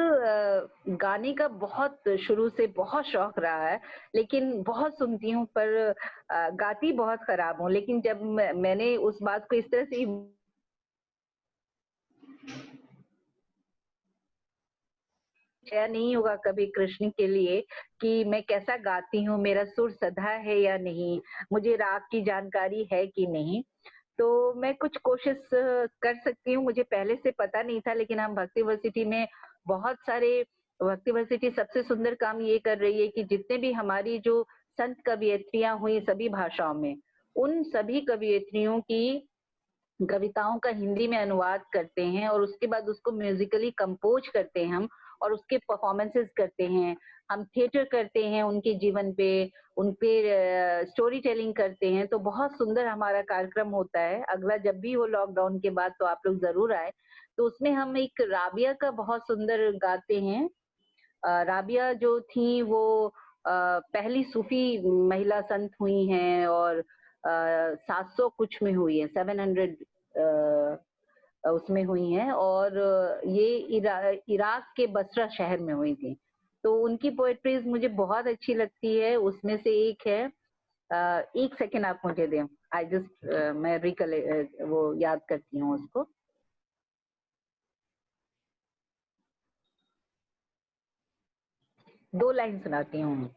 गाने का बहुत शुरू से बहुत शौक रहा है, लेकिन बहुत सुनती हूँ पर गाती बहुत खराब हूँ। लेकिन जब मैंने उस बात को इस तरह से शेयर नहीं होगा कभी कृष्ण के लिए कि मैं कैसा गाती हूँ, मेरा सुर सधा है या नहीं, मुझे राग की जानकारी है कि नहीं। तो मैं कुछ कोशिश कर सकती हूँ, मुझे पहले से पता नहीं था, लेकिन हम भक्ति यूनिवर्सिटी में बहुत सारे, भक्ति यूनिवर्सिटी सबसे सुंदर काम ये कर रही है कि जितने भी हमारी जो संत कवियत्रियां हुई सभी भाषाओं में, उन सभी कवियत्रियों की कविताओं का हिंदी में अनुवाद करते हैं और उसके बाद उसको म्यूजिकली कंपोज करते हैं हम, और उसके परफॉर्मेंसेस करते हैं। हम थिएटर करते हैं उनके जीवन पे, उन पे स्टोरी टेलिंग करते हैं। तो बहुत सुंदर हमारा कार्यक्रम होता है। अगला जब भी हो लॉकडाउन के बाद तो आप लोग जरूर आए। तो उसमें हम एक राबिया का बहुत सुंदर गाते हैं। राबिया जो थी वो पहली सूफी महिला संत हुई हैं और 700 कुछ में हुई है, 700 उसमें हुई हैं, और ये इराक के बसरा शहर में हुई थी। तो उनकी पोएट्रीज मुझे बहुत अच्छी लगती है। उसमें से एक है, एक सेकेंड आप मुझे दें, आई जस्ट मैं वो याद करती हूँ उसको। दो लाइन सुनाती हूँ।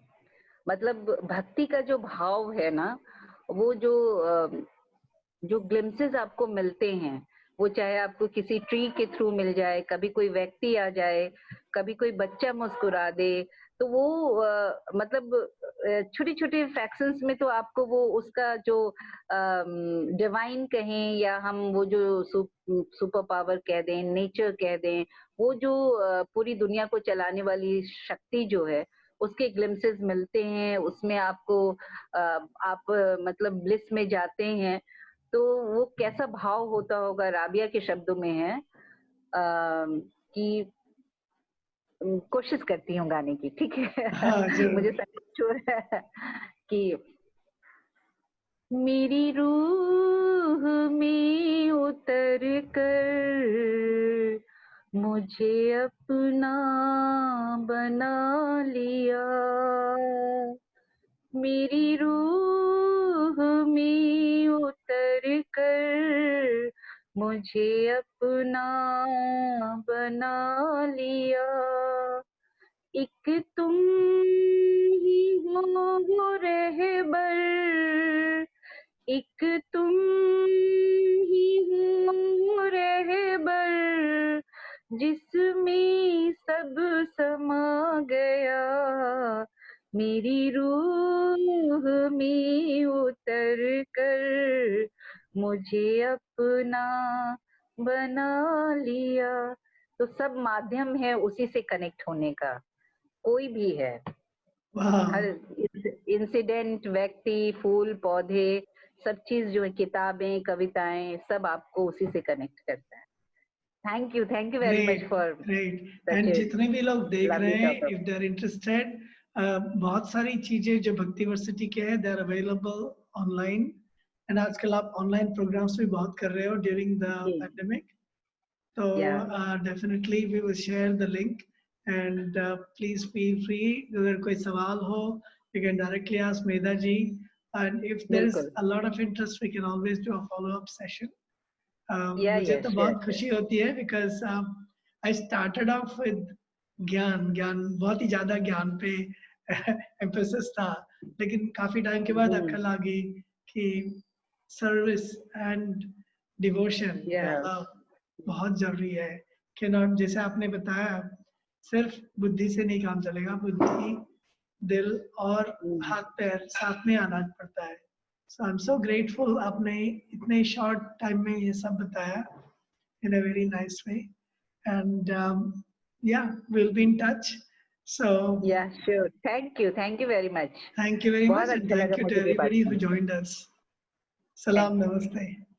मतलब भक्ति का जो भाव है ना, वो जो ग्लिम्सेस आपको मिलते हैं, वो चाहे आपको किसी ट्री के थ्रू मिल जाए, कभी कोई व्यक्ति आ जाए, कभी कोई बच्चा मुस्कुरा दे, तो वो मतलब छोटे छोटे फ्रैक्शंस में तो आपको वो उसका जो डिवाइन कहें या हम वो जो सुपर पावर कह दें, नेचर कह दें, वो जो पूरी दुनिया को चलाने वाली शक्ति जो है, उसके ग्लिम्सेस मिलते हैं। उसमें आपको आप मतलब ब्लिस में जाते हैं। तो वो कैसा भाव होता होगा, राबिया के शब्दों में है कि कोशिश करती हूँ गाने की, ठीक है? हाँ, मुझे जरूर। संकोच हो रहा है कि मेरी रूह में उतर कर मुझे अपना बना लिया, मेरी रूह में उतर कर मुझे अपना बना लिया, एक तुम ही हो रहबर, एक तुम ही हो रहबर, जिसमें सब समा गया, मेरी रूह में उतर कर मुझे अपना बना लिया। तो सब माध्यम है उसी से कनेक्ट होने का, कोई भी है, हर वाह, इंसिडेंट, व्यक्ति, फूल, पौधे, सब चीज जो है, किताबें, कविताएं, सब आपको उसी से कनेक्ट करता है। Thank you very much great, for great. Such and a जितने भी लोग देख रहे लवली हैं, topic. If they are interested, बहुत सारी चीजें जो भक्ति यूनिवर्सिटी के हैं, they are available online. And आजकल आप ऑनलाइन प्रोग्राम्स भी बहुत कर रहे हो ड्यूरिंग द जी, पेंडेमिक। So या definitely we will share the link, and please feel free. अगर कोई सवाल हो, you can directly ask Medha ji. And if there is बिल्कुल, a lot of interest, we can always do a follow-up session. या मुझे तो sure बहुत खुशी होती है because I started off with ज्ञान, बहुत ही ज्यादा ज्ञान पे एम्फेसिस था, लेकिन काफी टाइम के बाद अक्ल आ गई कि सर्विस एंड डिवोशन Yeah. बहुत जरूरी है। कि नॉट, जैसे आपने बताया, सिर्फ बुद्धि से नहीं काम चलेगा, बुद्धि, दिल और हाथ पैर साथ में आना पड़ता है। सो आई एम सो ग्रेटफुल, आपने इतने शॉर्ट टाइम में ये सब बताया in a very nice way. And yeah, we'll be in touch. So Yeah, sure. Thank you very much. thank you very बहुत much, and अच्छा thank लगा you to मुझे भी बात everybody who करके. joined us. Thank Salam, you. namaste.